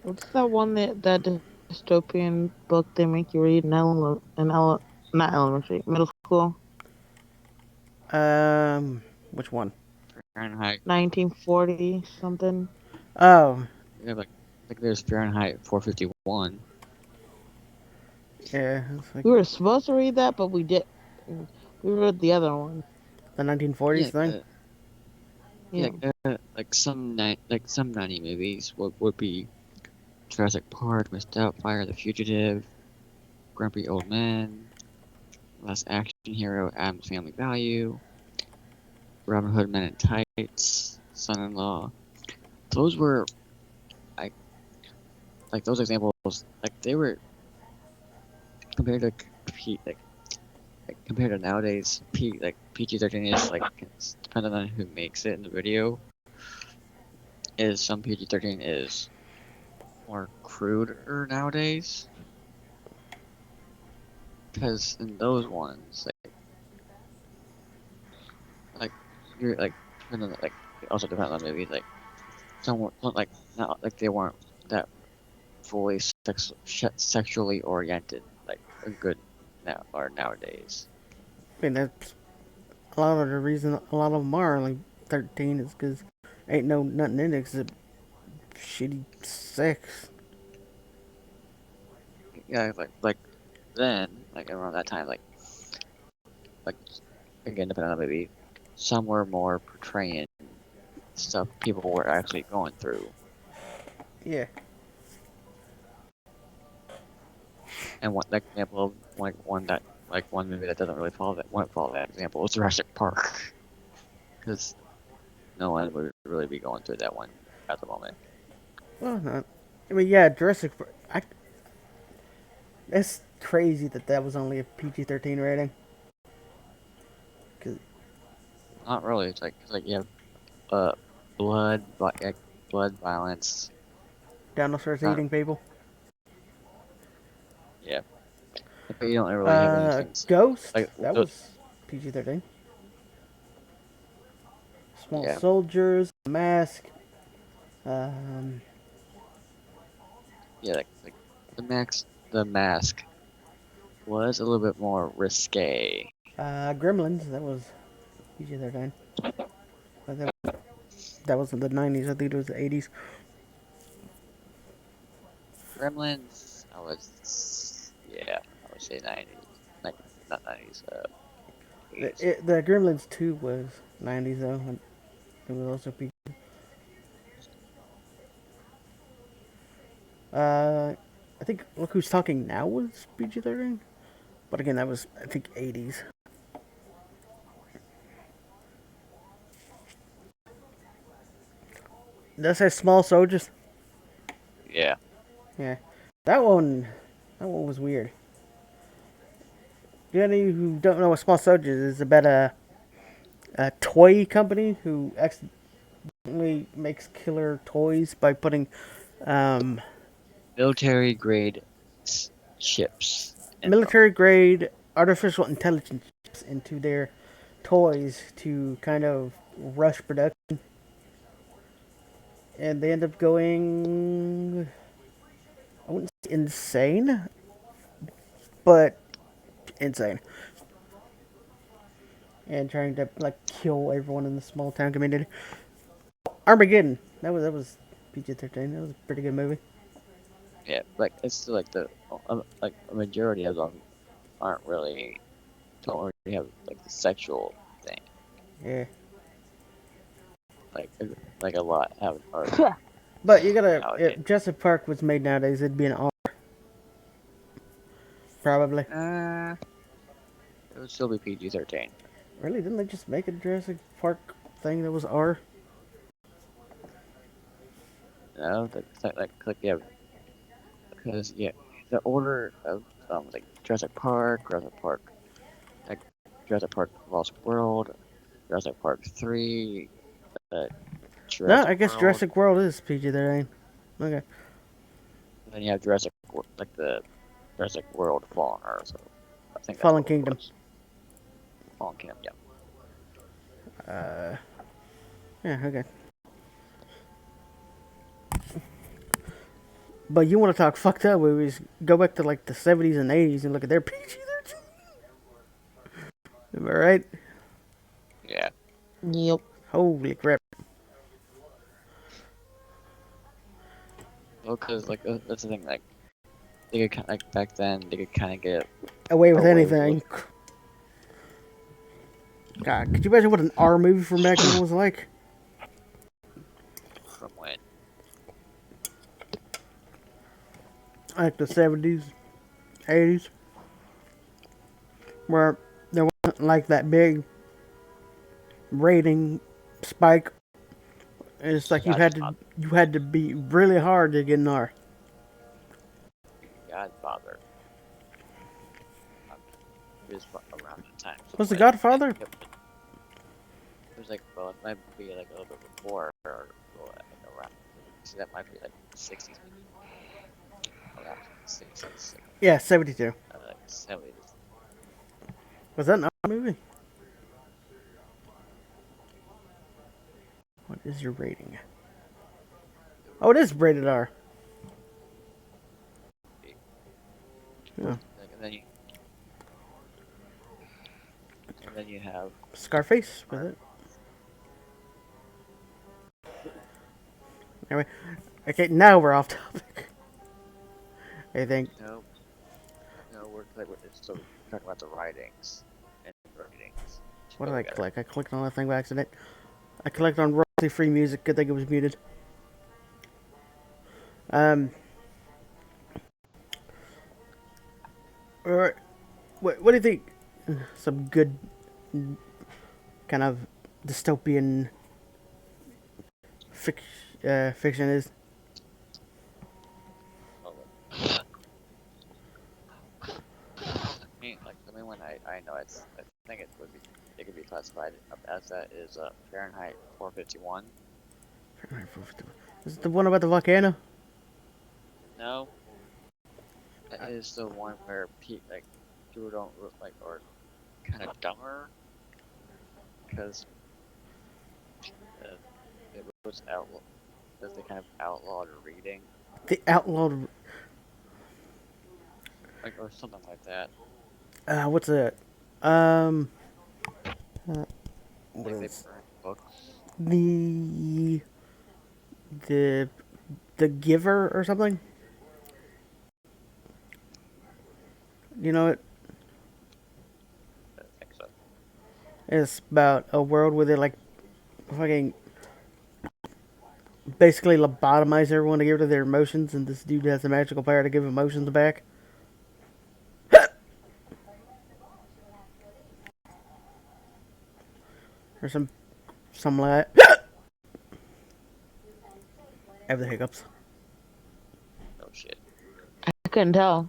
What's that one that dystopian book they make you read not elementary, middle school? Which one? Fahrenheit. 1940 something. Oh, Yeah, like there's Fahrenheit 451. yeah, it's like We were supposed to read that, but we did. We read the other one. the 1940s Yeah, thing. Yeah. like some 90 movies would be Jurassic Park, Miss Doubtfire, The Fugitive, Grumpy Old Man, Last Action Hero, Adam's Family Value, Robin Hood Men in Tights, Son-in-Law. Those were like those examples like they were compared to like compared to nowadays, PG-13 is like it's depending on who makes it in the video. Is some PG-13 is more cruder nowadays, because in those ones like you're like depending on, like it also depends on maybe like some like not like they weren't that fully sexually oriented like a good now or nowadays. I mean, that's a lot of the reason a lot of them are like 13 is because ain't no nothing in it except shitty sex. Yeah, like then like around that time like again depending on maybe some were more portraying stuff people were actually going through. Yeah. And one like example of like one movie that doesn't really follow that won't follow that example is Jurassic Park, because no one would really be going through that one at the moment. Well, not. I mean, yeah, Jurassic. It's crazy that that was only a PG-13 rating. Cause Not really. It's like you have uh blood, like blood violence. dinosaurs Not eating people. yeah, but you don't really have anything Ghost. like That was PG-13. Small yeah. soldiers. Mask. Um. Yeah, like the mask was a little bit more risque. Gremlins. That was PG-13. But that wasn't the 90s. I think it was the 80s. Gremlins, I would say 90s, like not 90s, 80s. The Gremlins 2 was 90s though. And it was also PG. I think Look Who's Talking Now was PG-13. But again, that was, I think, 80s. That says Small Soldiers. Yeah, Yeah. That one, that one was weird. Do any who don't know what Small Soldiers is about a toy company who accidentally makes killer toys by putting um, military grade chips in them. military grade artificial intelligence chips into their toys to kind of rush production. And they end up going, I wouldn't say insane, but insane. And trying to like kill everyone in the small town community. Armageddon. That was PG-13. That was a pretty good movie. Yeah, like it's still like like a majority of them aren't really don't really have like the sexual thing. Yeah. Like like a lot have are But you gotta. nowadays. If Jurassic Park was made nowadays, it'd be an R, probably. It would still be PG-13. Really? Didn't they just make a Jurassic Park thing that was R? No, like yeah, because yeah, the order of like like Jurassic Park Lost World, Jurassic Park 3, uh, No, Jurassic I guess World, Jurassic World is PG-13. Okay. and then you have like the Jurassic World Fallen Earth. So I think that's Fallen what it Kingdom. was. Fallen Kingdom, yeah. Uh. Yeah. Okay. But you want to talk fucked up movies? Go back to like the 70s and 80s and look at their PG-13. Am I right? Yeah. Yep. Holy crap! Well, because like that's the thing. Like they could like back then they could kind of get Away with away with anything. God, could you imagine what an R movie from back then was like? from when. Like the 70s, 80s, where there wasn't like that big rating spike. It's like Godfather. you had to be really hard to get an R. Godfather. it was around the time. So Was The like, Godfather? it was like, well, it might be like a little bit before or like around. So that might be like the 60s, around the 60s, Yeah, 72. like 70s. Was that not a movie? What is your rating? Oh, it is rated R. Yeah. Like, and then you have Scarface with our it. Anyway, okay, now we're off topic. I think. no, no, we're still talking about the writings and ratings. Should What go did I together. click? I clicked on that thing by accident. I clicked on royalty-free music. Good thing it was muted. Um. Alright. What do you think? Some good kind of dystopian fiction is. Oh, the main one I know I think it could be classified as that is Fahrenheit 451. Is it the one about the volcano? No, that is the one where people don't like or kind of dumber because uh, it was outlaw because they kind of outlawed reading The outlawed. or something like that. What's it? Um. What Like they is burned books. the the the Giver or something? You know it. I think so. It's about a world where they like fucking basically lobotomize everyone to get rid of their emotions, and this dude has the magical power to give emotions back. Or some like that. I have the hiccups. Oh shit. I couldn't tell.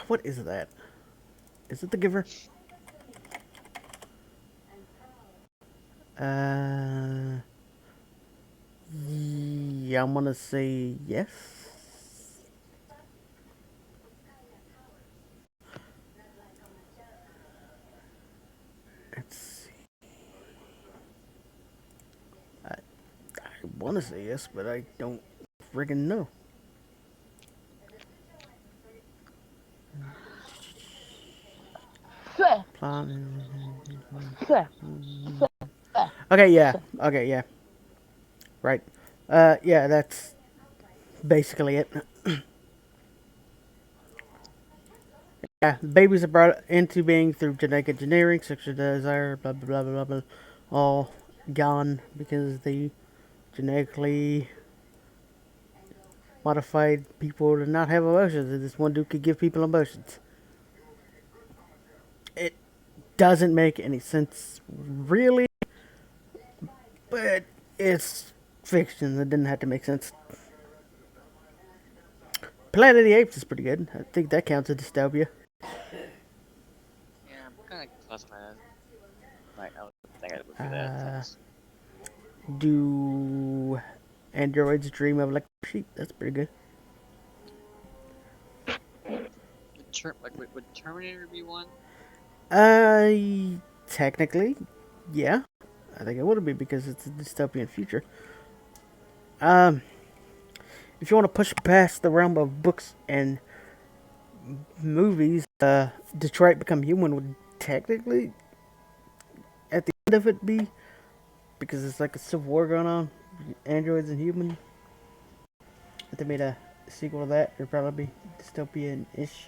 What is that? Is it the Giver? Uh, yeah, I'm gonna say yes. Let's see. I want to say yes, but I don't friggin' know. Okay, yeah. Okay, yeah. Right. Yeah, that's basically it. Yeah, babies are brought into being through genetic engineering, sexual desire, blah blah blah blah blah, all gone because they genetically modified people to not have emotions, and this one dude could give people emotions. It doesn't make any sense, really, but it's fiction. It didn't have to make sense. Planet of the Apes is pretty good. I think that counts as dystopia. Yeah, I'm kind of classifying that. I would think it would be that Uh, since do androids dream of electric sheep? That's pretty good. would Terminator be one? Technically, yeah. I think it would be because it's a dystopian future. Um, if you want to push past the realm of books and movies, Detroit Become Human would technically, at the end of it, be because it's like a civil war going on, androids and humans. If they made a sequel to that, it'd probably be dystopian-ish.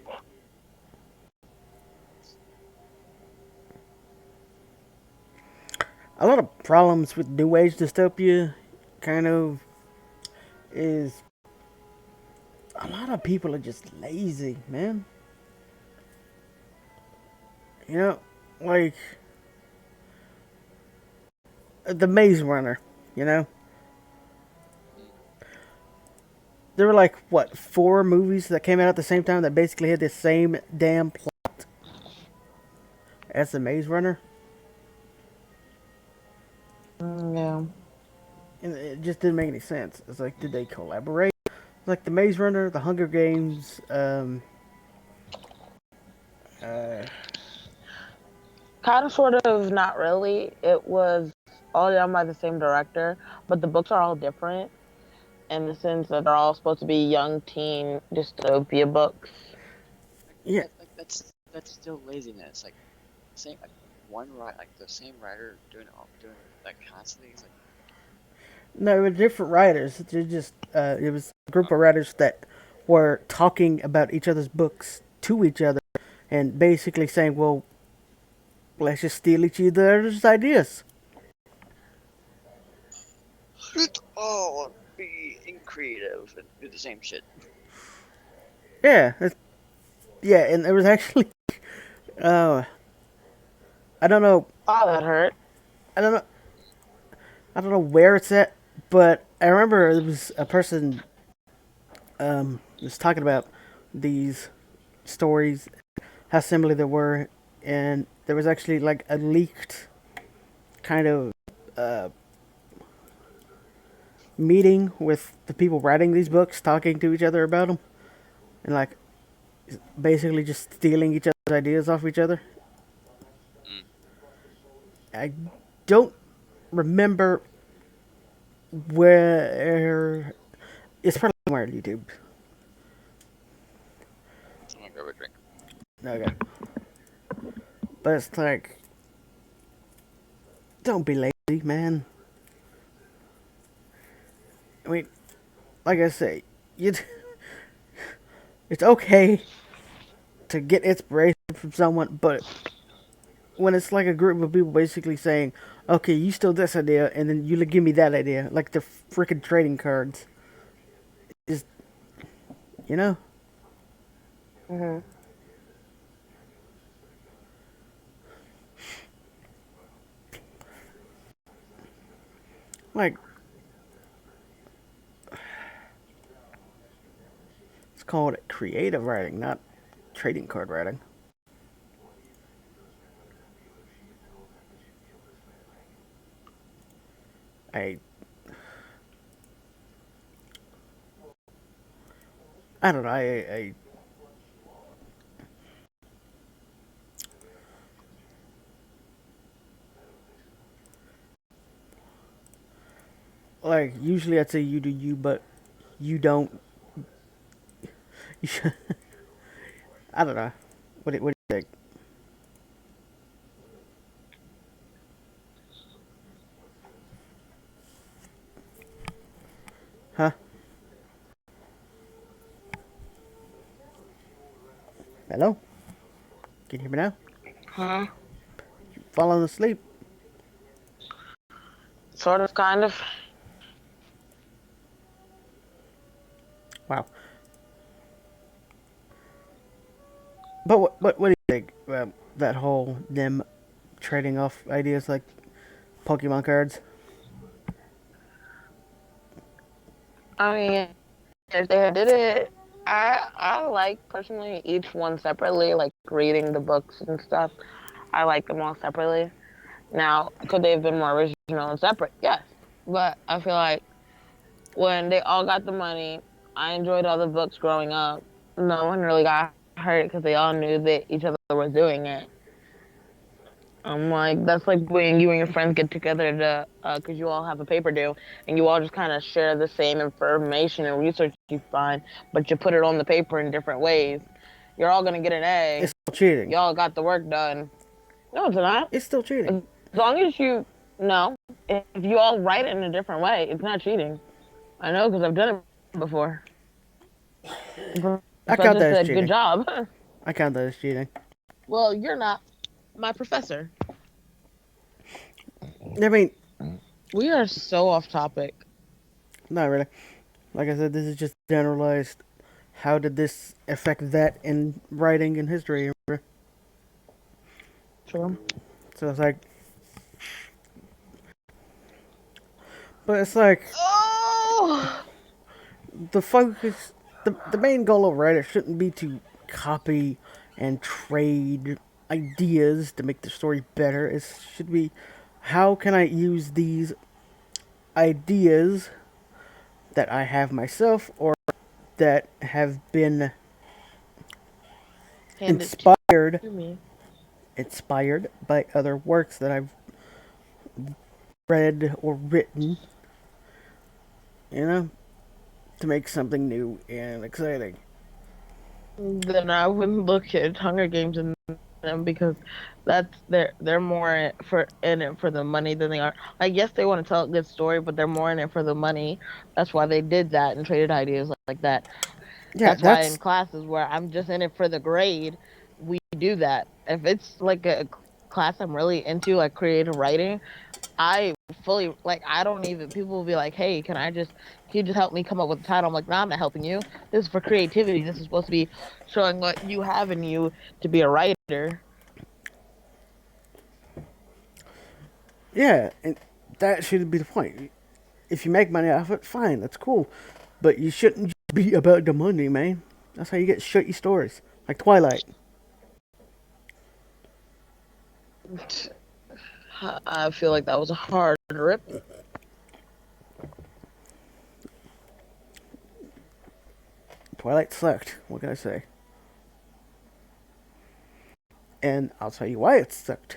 Yeah. A lot of problems with New Age dystopia, kind of, is a lot of people are just lazy, man. You know, like the Maze Runner, you know? there were like what 4 movies that came out at the same time that basically had the same damn plot as the Maze Runner, Yeah. and it just didn't make any sense. It's like, did they collaborate? Like the Maze Runner, the Hunger Games, uh, Kind of, sort of, not really. It was all done by the same director, but the books are all different in the sense that they're all supposed to be young teen dystopia books. yeah. That's still laziness. Like same like one right like the same writer doing like constantly. It's like No, it was different writers. It just it was a group oh, of writers that were talking about each other's books to each other, and basically saying, "Well, let's just steal each other's ideas." let's all be creative and do the same shit. Yeah, yeah, and it was actually, uh, I don't know, Oh, that hurt. I don't know, I don't know where it's at, but I remember there was a person was talking about these stories, how similar they were, and there was actually like a leaked kind of uh, meeting with the people writing these books, talking to each other about them, and like basically just stealing each other's ideas off each other. Mm. I don't remember where. It's probably somewhere on YouTube. I'm gonna grab a drink. Okay, but it's like, don't be lazy, man. I mean, like I say, you. It's okay to get inspiration from someone, but when it's like a group of people basically saying, "Okay, you steal this idea, and then you give me that idea," like the freaking trading cards, is you know, Hmm. like it's called creative writing, not trading card writing. I I don't know. I like usually I'd say you do you, but you don't. You should, I don't know. What do you think? Huh? Hello? Can you hear me now? Huh? Falling asleep? Sort of, kind of. Wow. But what do you think about that whole them trading off ideas like Pokemon cards? I mean, if they did it, I like personally each one separately, like reading the books and stuff. I like them all separately. Now, could they have been more original and separate? Yes, but I feel like when they all got the money, I enjoyed all the books growing up. No one really got hurt because they all knew that each other was doing it. I'm like, that's like when you and your friends get together to, because you all have a paper due, and you all just kind of share the same information and research you find, but you put it on the paper in different ways. You're all gonna get an It's A. still cheating. Y'all got the work done. No, it's not. It's still cheating. As long as you no, if you all write it in a different way, it's not cheating. I know because I've done it before. The I count professor that as said, "Good cheating. job." I count that as cheating. Well, you're not my professor. I mean, We are so off topic. not really. Like I said, this is just generalized. How did this affect that in writing and history? True. So it's like, but it's like, Oh, the focus, the main goal of a writer shouldn't be to copy and trade ideas to make the story better. It should be, how can I use these ideas that I have myself or that have been Hand it inspired to me. inspired by other works that I've read or written, you know, to make something new and exciting. Then I wouldn't look at Hunger Games in them because they're more for in it for the money than they are. I guess they want to tell a good story, but they're more in it for the money. That's why they did that and traded ideas like that. Yeah, That's why in that's classes where I'm just in it for the grade, we do that. If it's like a class I'm really into, like creative writing, I fully like I don't even people will be like, "Hey, can you just help me come up with a title?" I'm like, "No, I'm not helping you. This is for creativity. This is supposed to be showing what you have in you to be a writer." yeah, and that should be the point. If you make money off it, fine, that's cool, but you shouldn't just be about the money, man. That's how you get shitty stories like Twilight. I feel like that was a hard rip. Twilight sucked. What can I say? And I'll tell you why it sucked.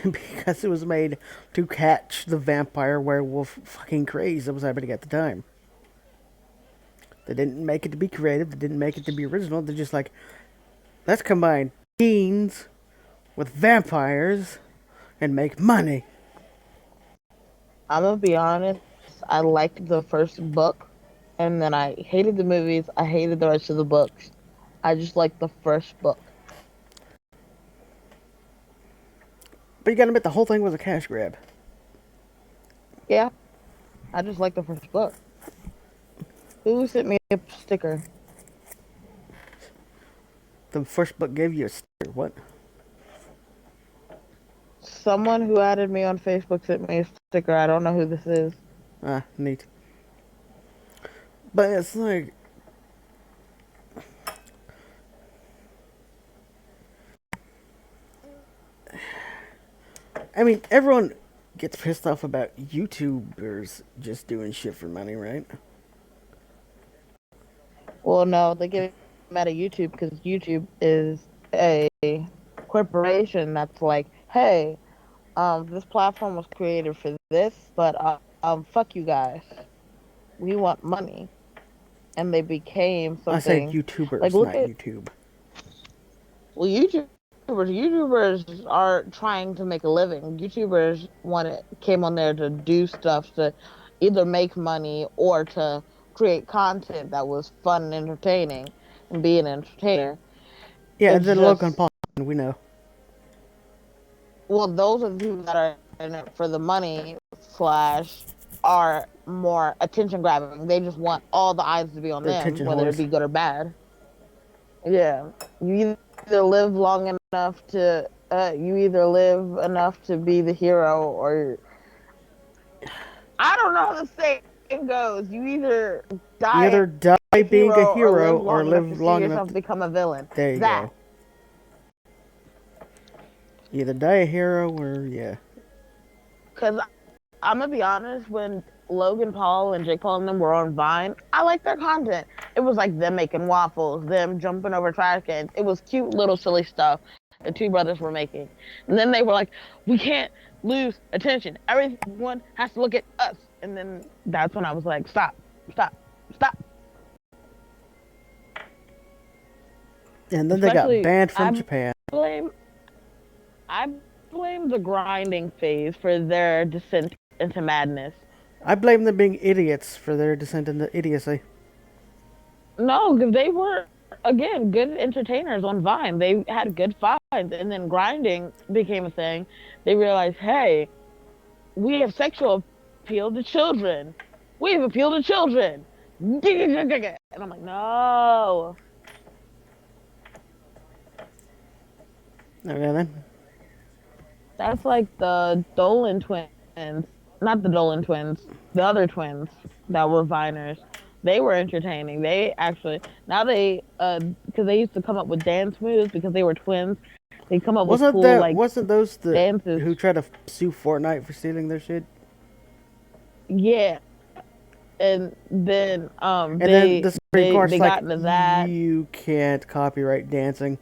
Because it was made to catch the vampire werewolf fucking craze that was happening at the time. They didn't make it to be creative. They didn't make it to be original. They're just like, let's combine teens with vampires and make money. I'm gonna be honest. I liked the first book, and then I hated the movies. I hated the rest of the books. I just liked the first book. But you gotta admit, the whole thing was a cash grab. Yeah, I just liked the first book. Who sent me a sticker? The first book gave you a sticker. What? Someone who added me on Facebook sent me a sticker. I don't know who this is. Ah, neat. But it's like, I mean, everyone gets pissed off about YouTubers just doing shit for money, right? Well, no, they get mad at YouTube because YouTube is a corporation that's like, hey, this platform was created for this, but fuck you guys. We want money, and they became I said something like YouTubers, look not at YouTube. well, YouTubers are trying to make a living. YouTubers wanted came on there to do stuff to either make money or to create content that was fun and entertaining and be an entertainer. Yeah, and It's then Logan just Paul, we know. well, those of you that are in it for the money slash are more attention grabbing. They just want all the eyes to be on They're them, attention whether it whores. be good or bad. Yeah, you either live long enough to you either live enough to be the hero or I don't know how the saying goes. You either You die either die a being a hero or hero live or long enough to live see long enough yourself to. become a villain. There you That go. You either die a hero or, yeah. because I'm gonna be honest, when Logan Paul and Jake Paul and them were on Vine, I liked their content. It was like them making waffles, them jumping over trash cans. It was cute little silly stuff the two brothers were making. And then they were like, we can't lose attention. Everyone has to look at us. And then that's when I was like, stop, stop, stop. And then they got Especially banned from I Japan. blame I blame the grinding phase for their descent into madness. I blame them being idiots for their descent into idiocy. No, because they were again good entertainers on Vine. They had good finds, and then grinding became a thing. They realized, hey, we have sexual appeal to children. We have appeal to children. And I'm like, no, Okay then. that's like the Dolan twins, not the Dolan twins, the other twins that were Viners. They were entertaining. They actually now they because they used to come up with dance moves because they were twins. They come up with cool like Wasn't those the dances. who tried to sue Fortnite for stealing their shit? Yeah, and then And then the Supreme they Court's got like, into that, you can't copyright dancing.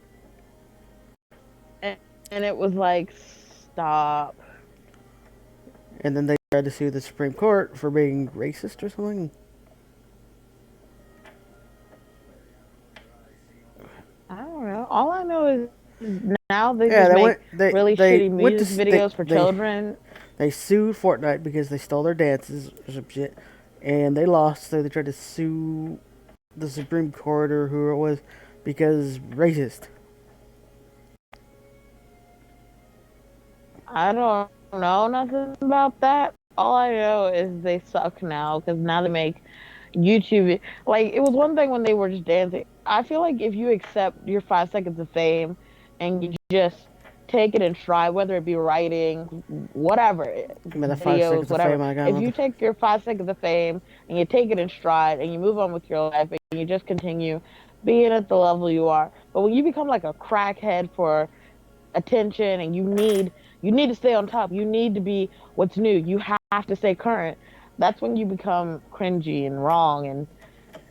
and, and it was like stop. And then they tried to sue the Supreme Court for being racist or something. I don't know. All I know is now they Yeah, just they make went. really They shitty went to music videos for children. they sued Fortnite because they stole their dances or some shit, and they lost. So they tried to sue the Supreme Court or who it was because racist. I don't know nothing about that. All I know is they suck now because now they make YouTube. Like it was one thing when they were just dancing. I feel like if you accept your 5 seconds of fame and you just take it and try, whether it be writing, whatever, I mean, the five videos, seconds of whatever. fame I got. If you take your 5 seconds of fame and you take it in stride and you move on with your life and you just continue being at the level you are, but when you become like a crackhead for attention and you need to stay on top, you need to be what's new, you have to stay current, that's when you become cringy and wrong and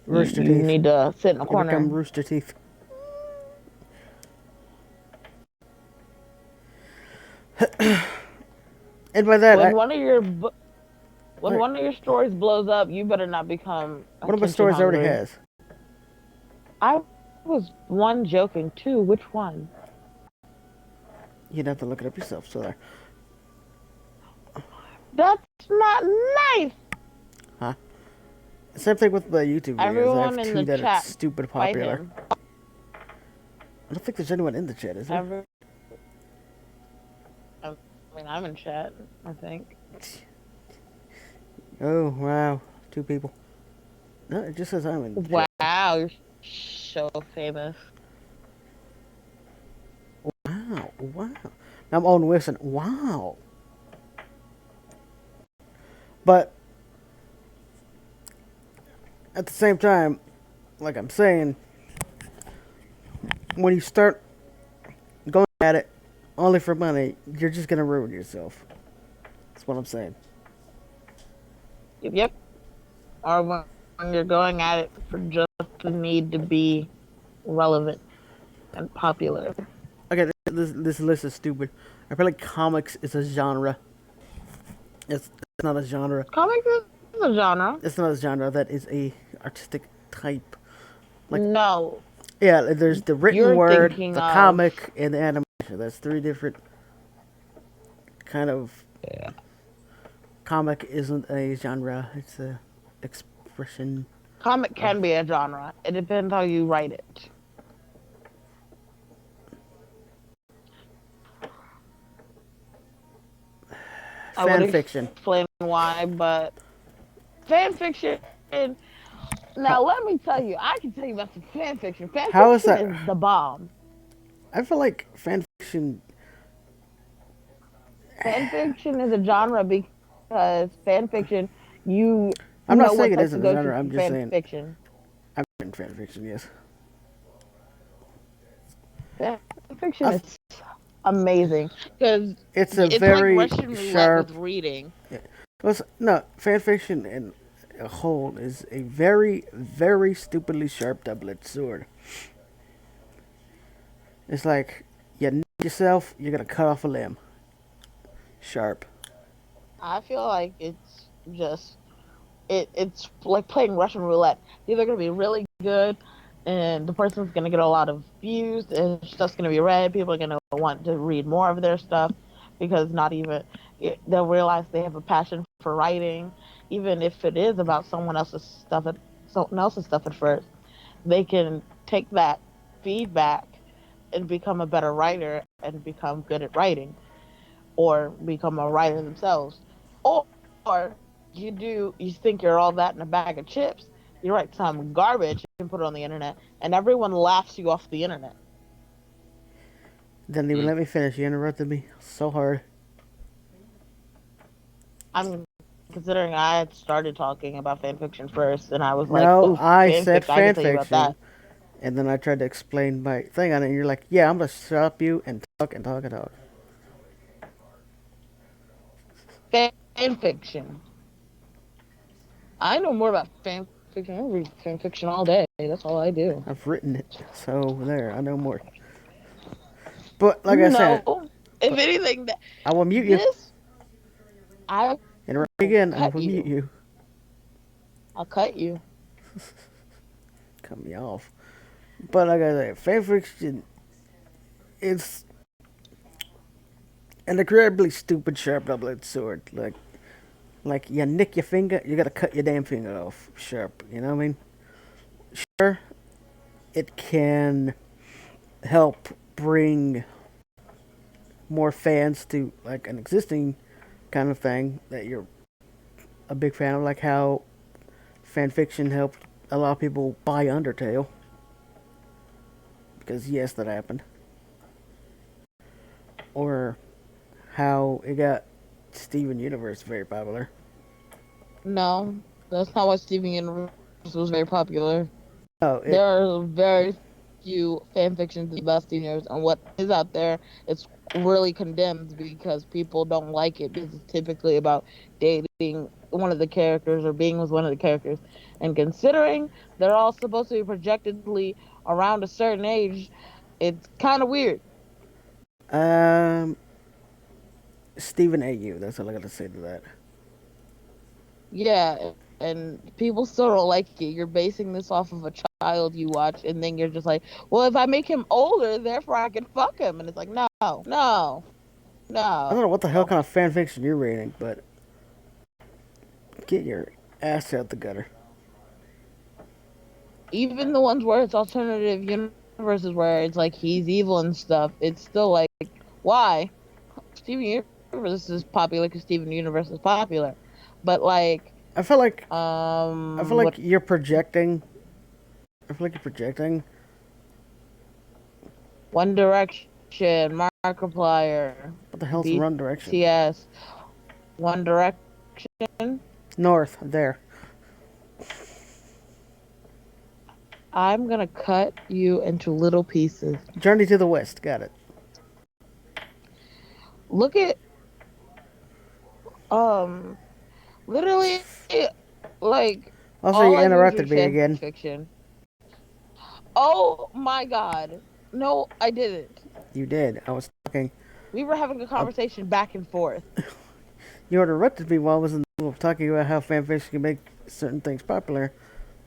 Rooster you Teeth. need to sit in a You become corner. Rooster Teeth. And by that, when one of your when one of your stories blows up, you better not become one of my attention stories already hungry. has. I was one joking too. Which one? You'd have to look it up yourself. So there. That's not nice. Huh? Same thing with the YouTube videos. I Everyone have in two the that are chat, stupid fight popular. him. I don't think there's anyone in the chat, is there? I mean, I'm in chat, I think. Oh, wow. Two people. No, it just says I'm in the chat. Wow, you're so famous. Wow, wow. I'm Owen Wilson. Wow. But at the same time, like I'm saying, when you start going at it only for money, you're just gonna ruin yourself. That's what I'm saying. Yep. Or when you're going at it for just the need to be relevant and popular. Okay, this list is stupid. I feel like comics is a genre. It's not a genre. Comics is a genre. It's not a genre. That is a artistic type. Like, No, yeah, there's the written you're word, thinking the of. comic, and the animation. That's three different kind of. Yeah. Comic isn't a genre. It's a expression Comic of can be a genre. It depends how you write it. I would fan fiction. explain why, but fan fiction. How, Now, let me tell you, I can tell you about some fan fiction. Fan how is fiction that? is the bomb. I feel like fan fiction. Fan fiction is a genre because fan fiction, you I'm not know saying what it sites to isn't a go to genre. for I'm just fan saying fiction. I've written fan fiction. Yes. Fan fiction I've, is amazing because it's a it's like very Russian roulette with sharp. reading. No, fan fiction in a whole is a very, very stupidly sharp double-edged sword. It's like you nick yourself, you're gonna cut off a limb. Sharp. I feel like it's just it's like playing Russian roulette. It's either gonna be really good and the person's gonna get a lot of views and stuff's gonna be read. People are gonna want to read more of their stuff because not even they'll realize they have a passion for writing, even if it is about someone else's stuff at first. They can take that feedback and become a better writer and become good at writing or become a writer themselves. Or you think you're all that in a bag of chips, you write some garbage and put it on the internet and everyone laughs you off the internet. Didn't even Mm. let me finish. You interrupted me so hard. I'm considering I had started talking about fan fiction first, and I was like, No, "Ooh, I said fanfiction! I can fan tell you about fiction, that." and then I tried to explain my thing on it, and you're like, yeah, I'm gonna stop you and talk and talk and talk. Fan fiction. I know more about fan fiction. I read fan fiction all day. That's all I do. I've written it, so there, I know more. But like I said, No, if anything, that I will mute you. this I Interrupt me will again, I cut will mute you. you. I'll cut you. Cut me off. But like I said, fan fiction is an incredibly stupid sharp double-edged sword. Like you nick your finger, you gotta cut your damn finger off sharp. You know what I mean? Sure, it can help bring more fans to like an existing kind of thing that you're a big fan of, like how fan fiction helped a lot of people buy Undertale. Because yes, that happened. Or how it got Steven Universe very popular. No, that's not why Steven Universe was very popular. Oh, There it. are very few fan fictions about Steven Universe, and what is out there, it's really condemned because people don't like it because it's typically about dating one of the characters or being with one of the characters. And considering they're all supposed to be projectedly around a certain age, it's kind of weird. Um, Stephen A.U. That's all I gotta say to that. Yeah, and people still don't like it. You're basing this off of a child you watch, and then you're just like, well, if I make him older, therefore I can fuck him. And it's like, no, no, I don't no. know what the hell kind of fan fiction you're reading, but get your ass out the gutter. Even the ones where it's alternative universes where it's like he's evil and stuff, it's still like, why? Steven Universe is popular because Steven Universe is popular. But like, I feel like I feel like what you're projecting. I feel like you're projecting. One Direction, Markiplier, What the hell's the wrong direction? BTS, One Direction. North, there. I'm gonna cut you into little pieces. Journey to the West, got it. Look at literally like Also, all you I do is read interrupted me fan again. fiction. Oh my god. No, I didn't. You did. I was talking. We were having a conversation back and forth. You interrupted me while I was in the middle of talking about how fanfiction can make certain things popular,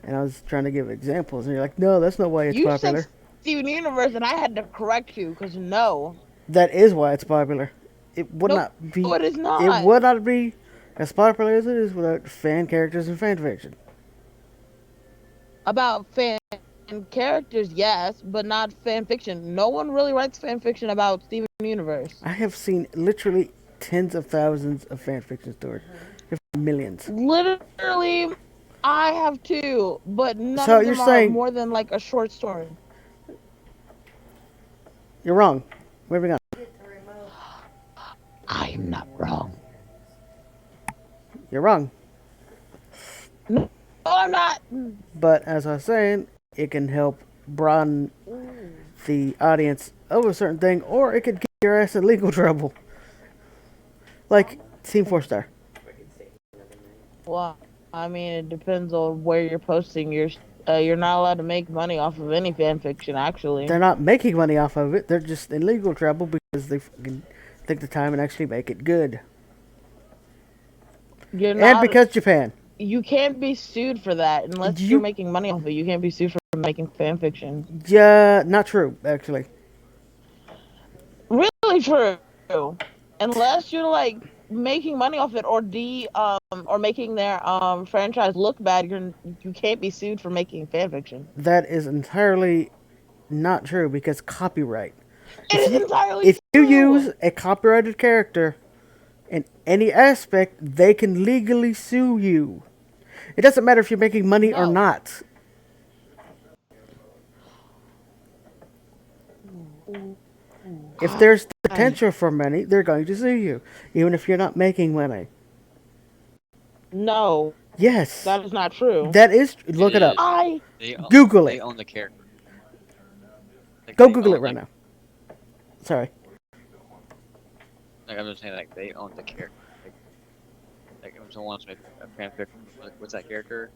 and I was trying to give examples, and you're like, "No, that's not why it's You said popular. Steven Universe and I had to correct you because no. That is why it's popular. It would No, not be. it is It not. would not be as popular as it is without fan characters and fanfiction. About fan characters, yes, but not fan fiction. No one really writes fan fiction about Steven Universe. I have seen literally tens of thousands of fanfiction stories, if not millions. Literally, I have two, but none So of you're them are saying more than like a short story. you're wrong. Moving on. I am not wrong. You're wrong. No, I'm not. But as I was saying, it can help broaden the audience of a certain thing, or it could get your ass in legal trouble. Like Team 4 Star. Well, I mean, it depends on where you're posting your. You're not allowed to make money off of any fan fiction, actually. They're not making money off of it. They're just in legal trouble because they fucking take the time and actually make it good. You're And not. because Japan. You can't be sued for that unless you're You. making money off of it. You can't be sued for making fan fiction. Yeah, not true, actually. Really true. Unless you're like making money off it or making their franchise look bad, you can't be sued for making fan fiction. That is entirely not true because copyright. It If is you entirely if you true. use a copyrighted character in any aspect, they can legally sue you. It doesn't matter if you're making money or No. not. If God. there's potential for money, they're going to sue you, even if you're not making money. No, Yes, that is not true. that is. It Look it up. is. I Google They it. own the character. Like Go they Google it own right now. Sorry. I'm just saying like they own the character. Like if someone wants to make a fanfic like with that character,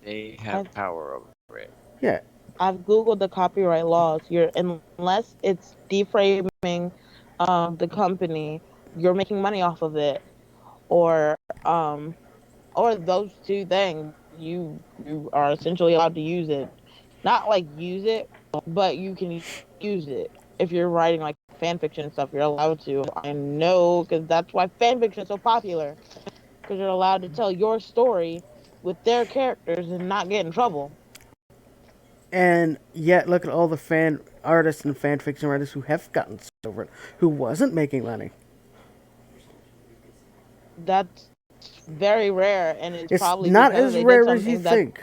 they have I've power over it. Yeah, I've googled the copyright laws. You're unless it's deframing the company, you're making money off of it, or um or those two things. You are essentially allowed to use it, not like use it, but you can use it if you're writing like fan fiction and stuff. You're allowed to. I know because that's why fan fiction is so popular because you're allowed to tell your story with their characters and not get in trouble. and yet look at all the fan artists and fan fiction writers who have gotten over it, who wasn't making money. That's very rare, and it's It's probably not because as they did rare as you something that. think.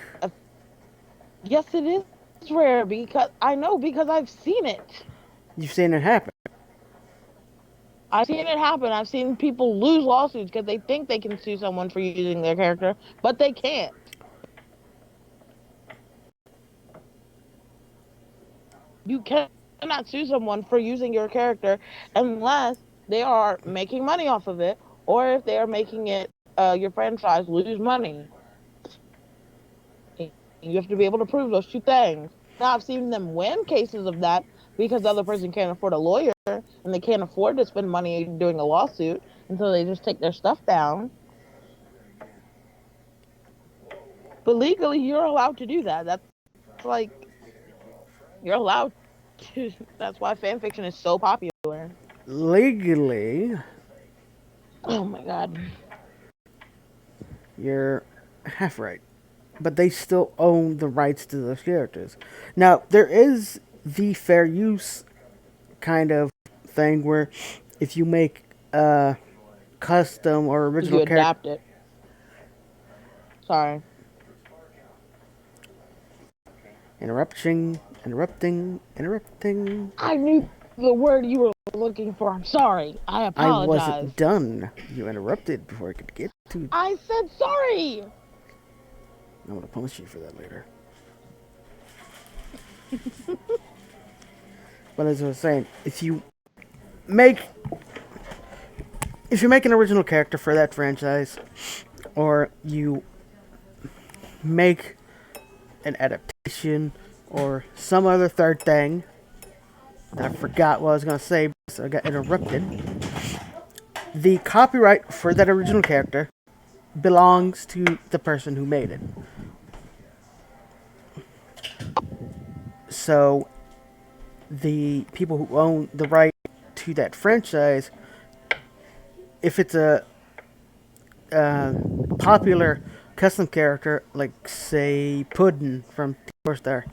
Yes, it is rare because I know because I've seen it. You've seen it happen. I've seen it happen. I've seen people lose lawsuits because they think they can sue someone for using their character, but they can't. You cannot sue someone for using your character unless they are making money off of it, or if they are making it your franchise lose money. You have to be able to prove those two things. Now, I've seen them win cases of that because the other person can't afford a lawyer and they can't afford to spend money doing a lawsuit, and so they just take their stuff down. But legally, you're allowed to do that. That's like you're allowed to. That's why fan fiction is so popular. Legally, Oh my god. you're half right. But they still own the rights to those characters. Now, there is the fair use kind of thing where if you make a custom or You original character. adapt it. Sorry. Interrupting. I knew the word you were looking for. I'm sorry. I I apologize. wasn't done. You interrupted before I could get to. I said sorry. I'm gonna punish you for that later. But as I was saying, make if you make an original character for that franchise, or you make an adaptation or some other third thing that I forgot what I was gonna say, so I got interrupted. The copyright for that original character belongs to the person who made it. So the people who own the right to that franchise, if it's a popular custom character, like say Puddin from Four Star,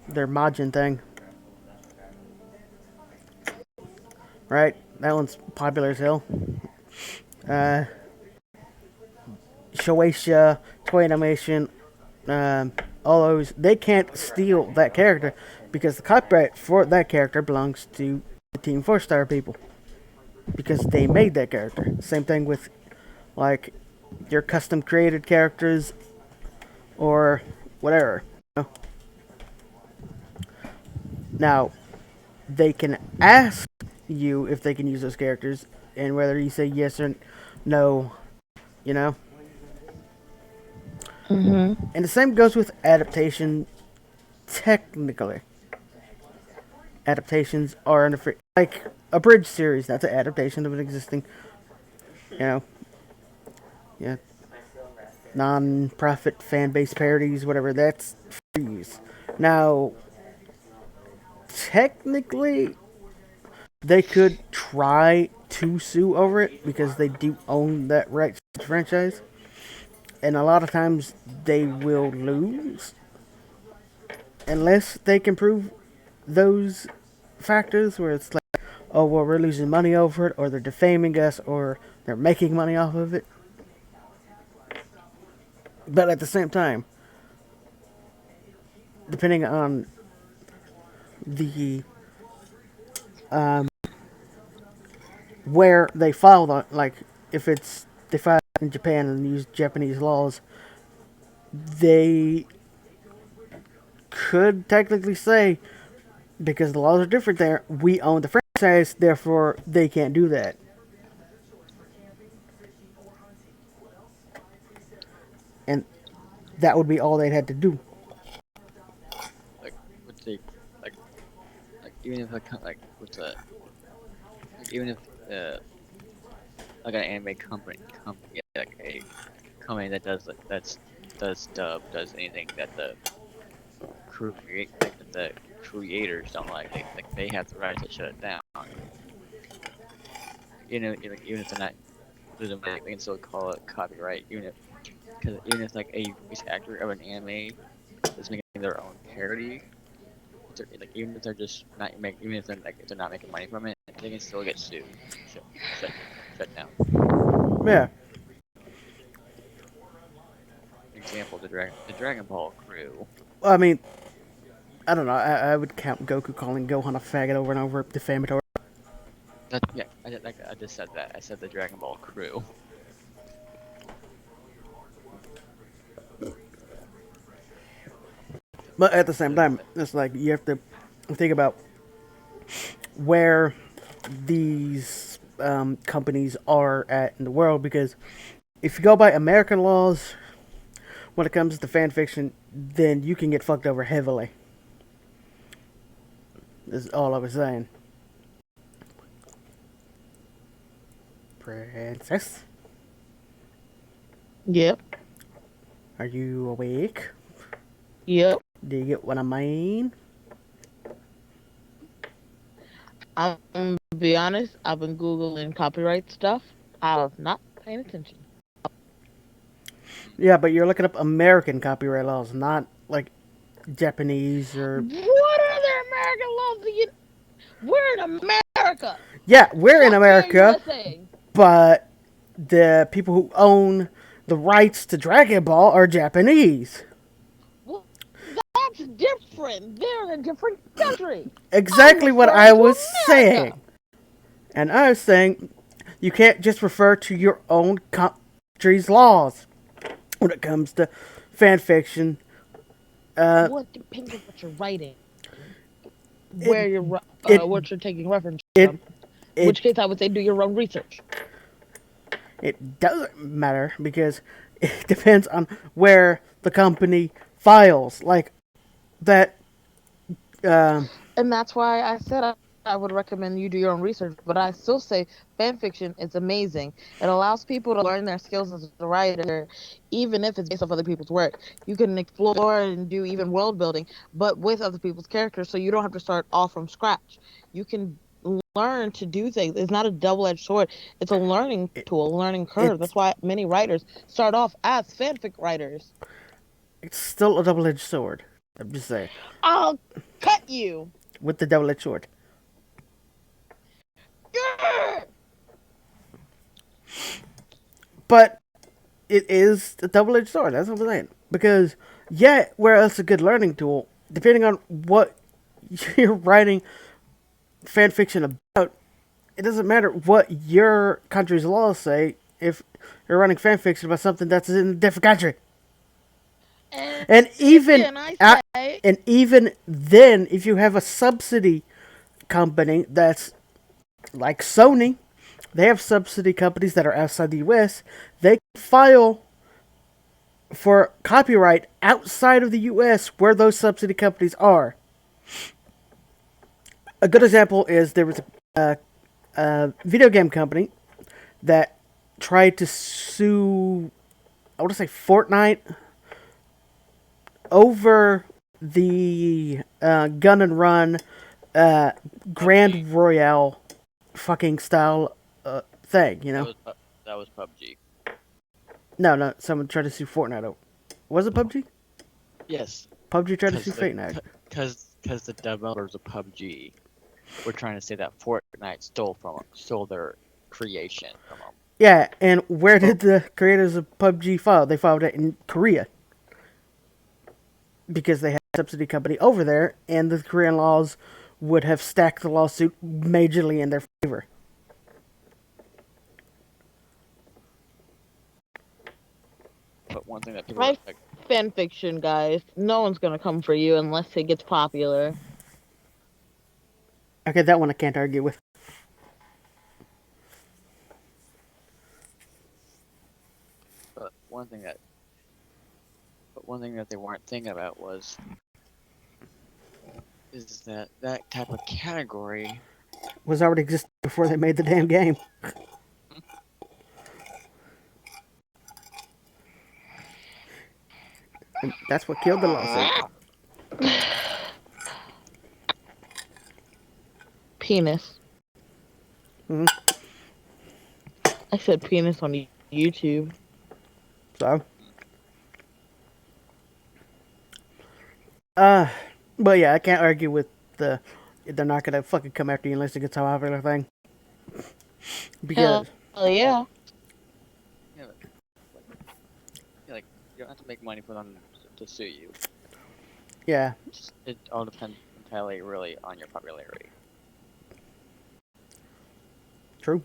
their Majin thing, right? That one's popular as hell. Uh, Shueisha, Toy Animation, all those, they can't steal that character because the copyright for that character belongs to the Team 4 Star people because they made that character. Same thing with like your custom created characters or whatever. You know? Now, they can ask you if they can use those characters and whether you say yes or no, you know? Mm-hmm. And the same goes with adaptation technically. Adaptations are like a bridge series. That's an adaptation of an existing, you know, yeah, non-profit fan base parodies, whatever. That's free use. Now, technically, they could try to sue over it because they do own that right to the franchise, and a lot of times they will lose unless they can prove those factors where it's like, oh, well, we're losing money over it, or they're defaming us, or they're making money off of it. But at the same time, depending on the where they file the, like if it's they filed in Japan and used Japanese laws, they could technically say, because the laws are different there, we own the franchise, therefore they can't do that. And that would be all they'd had to do. Like with the like even if like with the even if like an anime company like a company that does dub does anything that the creators don't like they have the right to shut it down. Even if they're not losing money, they can still call it copyright. Even if like a voice actor of an anime is making their own parody, like even if they're just not make even if they're like if they're not making money from it, they can still get sued, shut shut shut down. Yeah. Example: the Dragon Ball crew. I mean, I don't know. I would count Goku calling Gohan a faggot over and over defamatory. Yeah, I just said that. I said the Dragon Ball crew. But at the same time, it's like you have to think about where these companies are at in the world, because if you go by American laws, when it comes to fan fiction, then you can get fucked over heavily. This is all I was saying. Princess, Yep. are you awake? Yep. Do you get what I mean? I'm to be honest, I've been Googling copyright stuff. I have not paying attention. Yeah, but you're looking up American copyright laws, not like Japanese or. What other American laws do you? We're in America. Yeah, we're in Fuck yeah, America, USA. but the people who own the rights to Dragon Ball are Japanese. Well, that's different. They're in a different country. I'm Exactly what I referring to was America. saying. And I was saying you can't just refer to your own country's laws when it comes to fan fiction. What depends on what you're writing, It where you're, it what you're taking reference it from. In it which case, I would say do your own research. it doesn't matter because it depends on where the company files. Like that. And that's why I said I would recommend you do your own research. But I still say fan fiction is amazing. It allows people to learn their skills as a writer, even if it's based off other people's work. You can explore and do even world building, but with other people's characters, so you don't have to start off from scratch. You can learn to do things. It's not a double-edged sword. It's a learning It, tool, a learning curve. it's That's why many writers start off as fanfic writers. it's still a double-edged sword. I'm just saying I'll cut you. with the double-edged sword. Yeah! But it is a double-edged sword. That's what I'm saying. Because yeah, where it's a good learning tool, depending on what you're writing fan fiction about, it doesn't matter what your country's laws say if you're running fan fiction about something that's in a different country. And And even again, I at, say, and even then, if you have a subsidy company that's like Sony, they have subsidy companies that are outside the U.S. They can file for copyright outside of the U.S. where those subsidy companies are. A good example is there was a video game company that tried to sue, I want to say Fortnite, over the gun and run Grand Royale fucking style thing, you know? That was PUBG. No, someone tried to sue Fortnite over. Was it PUBG? Yes, PUBG tried to because sue Fortnite. because the developers of PUBG were trying to say that Fortnite stole their creation from them. Yeah, and where did the creators of PUBG file? They filed it in Korea. Because they had a subsidy company over there, and the Korean laws would have stacked the lawsuit majorly in their favor. But one thing that people Write like, fan fiction, guys. No one's gonna come for you unless it gets popular. Okay, that one I can't argue with. but one thing that they weren't thinking about is that that type of category. Was already existing before they made the damn game. And that's what killed the lawsuit. Penis. Hmm. I said penis on YouTube. So, uh, but yeah, I can't argue with the. They're not gonna fucking come after you unless it gets a popular thing. Because Hell yeah. Yeah, like, like you don't have to make money for them to sue you. yeah, It all depends entirely really on your popularity. true.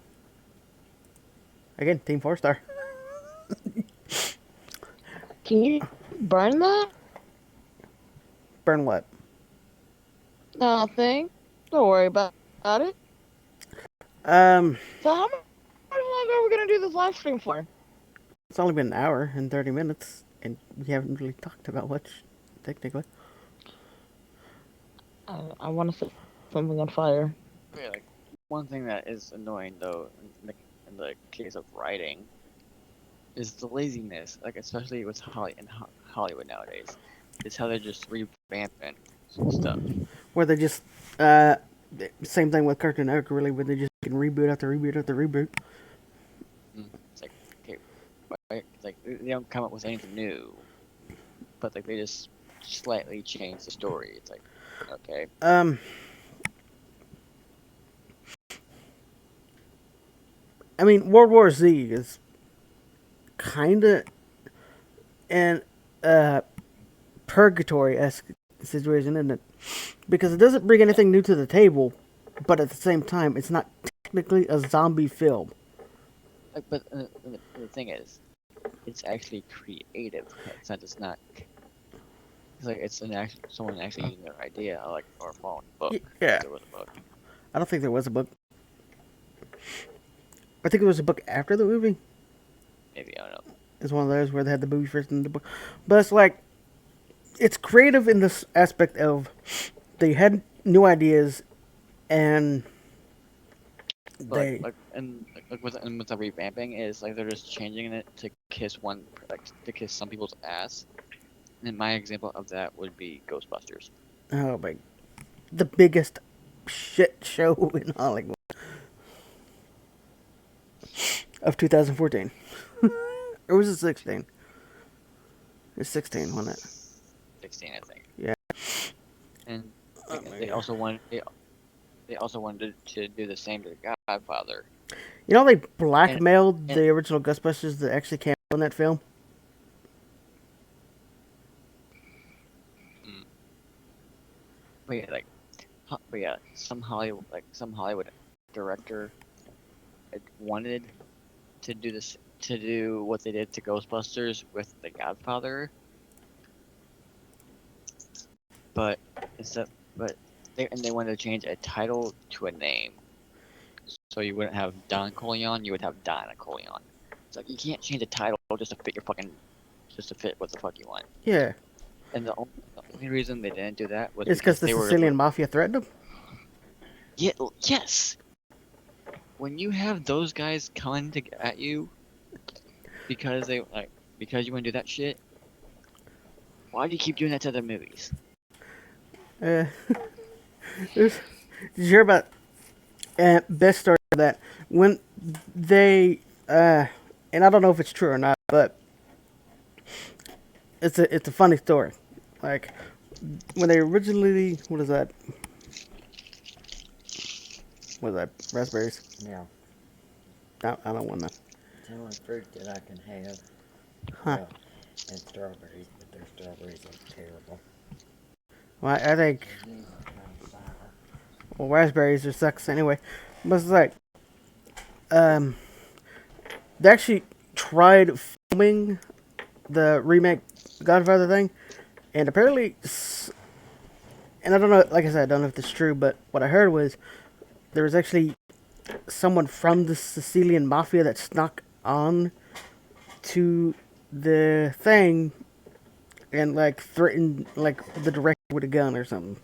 Again, Team 4-star. Can you burn that? Burn what? Nothing. Don't worry about it. Um, So how much longer are we gonna do this live stream for? it's only been an hour and 30 minutes, and we haven't really talked about much, technically. I want to set something on fire. Yeah, like one thing that is annoying though in the case of writing is the laziness, like especially with Hollywood nowadays. It's how they're just revamping stuff. Where they just, same thing with Cartoon Network, really, where they just can reboot after reboot after reboot. It's like okay, it's like they don't come up with anything new, but like they just slightly change the story. It's like okay, I mean, World War Z is kinda an, purgatory-esque situation, isn't it? Because it doesn't bring anything new to the table, but at the same time, it's not technically a zombie film. like but the thing is, it's actually creative. It's not just not. It's like it's someone actually using their idea, like or following a book. Yeah. If there was a book. I don't think there was a book. I think it was a book after the movie. Maybe I don't know. It's one of those where they had the movie first and the book. But it's like, it's creative in this aspect of they had new ideas and But they. with the revamping is like they're just changing it to kiss to kiss some people's ass. And my example of that would be Ghostbusters. Oh my. The biggest shit show in Hollywood of 2014. Or was it 16? It's 16, wasn't it? 16, I think. Yeah. And Oh, they also wanted to do the same to the Godfather. You know, they blackmailed And- the original Ghostbusters that actually came out in that film. But yeah, some Hollywood director wanted to do what they did to Ghostbusters with the Godfather, but they wanted to change a title to a name, so you wouldn't have Don Corleone, you would have Don Corleone. It's like you can't change a title just to fit what the fuck you want. Yeah. And the only reason they didn't do that was It's because the they were Sicilian Mafia threatened them? Yeah, yes. When you have those guys coming at you because you want to do that shit, why do you keep doing that to other movies? Did you hear about best story of that? When they, and I don't know if it's true or not, but it's a funny story. Like, when they originally, what is that? What is that? Raspberries? Yeah. I don't want that. The only fruit that I can have. Huh. Well, and strawberries, but their strawberries are terrible. Well, I think, These are kind of sour. well, raspberries are sucks anyway. But it's like, they actually tried filming the remake Godfather thing, and apparently, and I don't know, like I said, I don't know if this is true, but what I heard was there was actually someone from the Sicilian mafia that snuck on to the thing and like threatened like the director with a gun or something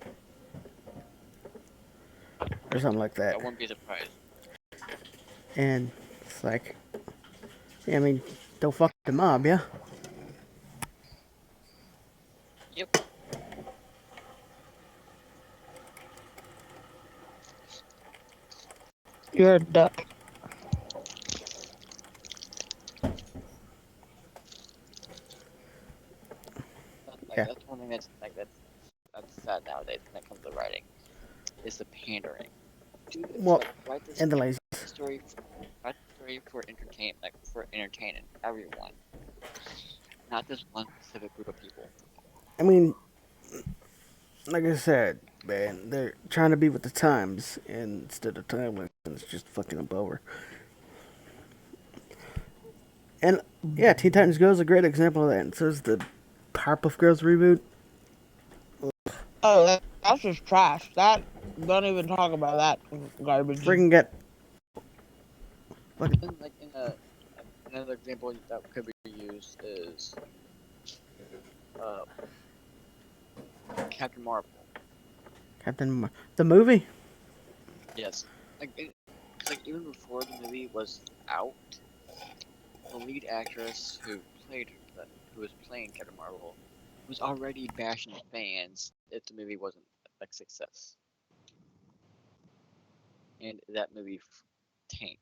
like I that. wouldn't be surprised. And it's like, yeah, I mean, don't fuck the mob, yeah. Yep. You're a duck. Yeah. That's one thing that's sad nowadays when it comes to writing is the pandering. Dude, it's Well, like and the lazy. story, write the story for entertain, like for entertaining everyone, not just one specific group of people. I mean, like I said, man, they're trying to be with the times, and instead of timeless, it's just fucking up over. And yeah, Teen Titans Go is a great example of that. And so is the Powerpuff Girls reboot. Oh, that's just trash. That don't even talk about that garbage. Freaking get fucking Then, like another example that could be used is uh Captain Marvel. The movie. Yes, like even before the movie was out, the lead actress who was playing Captain Marvel was already bashing fans if the movie wasn't a success, and that movie tanked.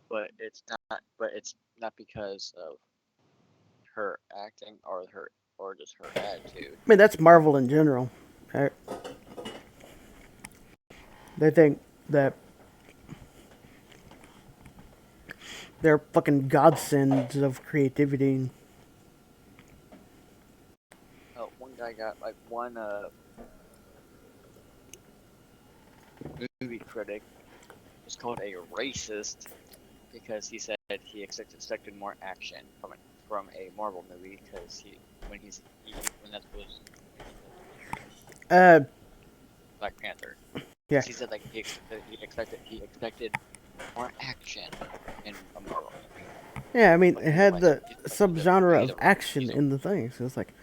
But it's not. But it's not because of her acting or just her attitude. I mean, that's Marvel in general. Uh, They think that they're fucking godsends of creativity. One guy got like one movie critic was called a racist because he said he expected more action from a Marvel movie because when that was Uh, Black Panther. yeah, He said like he expected more action in a Marvel movie. yeah. I mean, But it he's a had white the he's, subgenre he's of a action he's a in the thing, so it's like,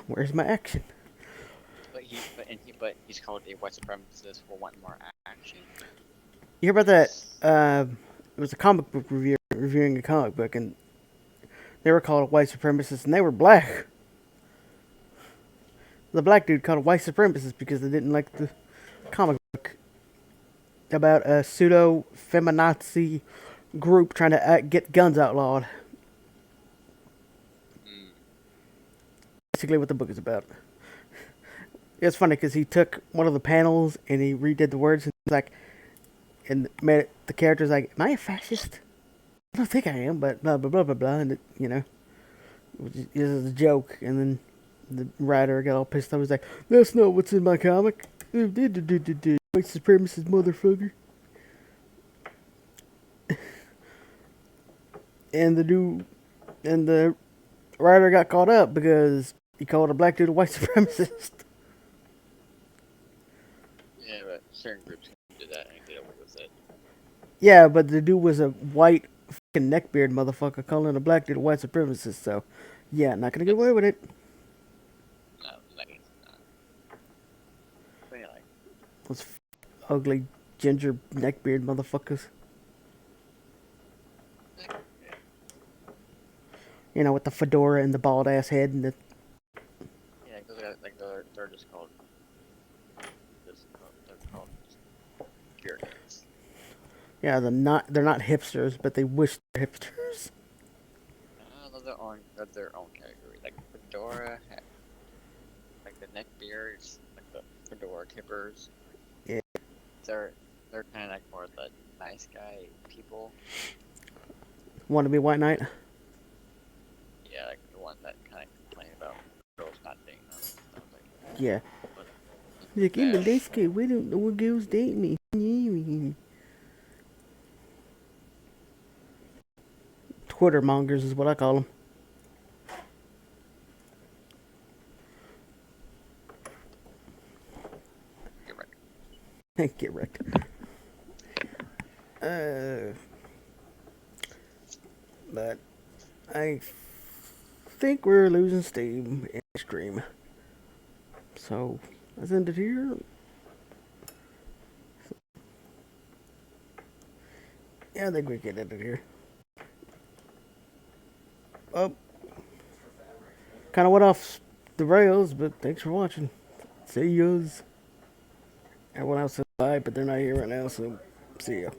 where's my action? but he's called a white supremacist for wanting more action. You hear about that? It was a comic book reviewer reviewing a comic book, and they were called white supremacists, and they were black. The black dude called a white supremacist because they didn't like the comic book about a pseudo feminazi group trying to get guns outlawed. Mm. Basically, what the book is about. It's funny because he took one of the panels and he redid the words and like, and made it, the character's like, "Am I a fascist? I don't think I am, but blah blah blah blah blah." And it is a joke. And then the writer got all pissed off. He's like, "That's not what's in my comic. White supremacist motherfucker." And the writer got caught up because he called a black dude a white supremacist. Yeah, but certain groups can do that and get away with it. Yeah, but the dude was a white fucking neckbeard motherfucker calling a black dude a white supremacist. So, yeah, not gonna get away with it. No, like not. But anyway, Those ugly ginger neckbeard motherfuckers. You know, with the fedora and the bald ass head and the yeah, because they're just called they're called Puritans. yeah, they're not hipsters, but they wish they're hipsters. They're their own category. Like fedora, like the neck beards, like the fedora tippers. Yeah. They're kind of like more of the nice guy people. Want to be white knight? Yeah, like the one that kind of complain about girls not dating them. I was like, Yeah. but Like, in the bad. last kid, we don't know what girls date me. Twitter mongers is what I call Get right. them. Get wrecked. But I think we're losing steam in the stream. So let's end it here. Yeah, I think we can end it here. Oh, kind of went off the rails, but thanks for watching. See yous. Everyone else says bye, but they're not here right now, so see ya.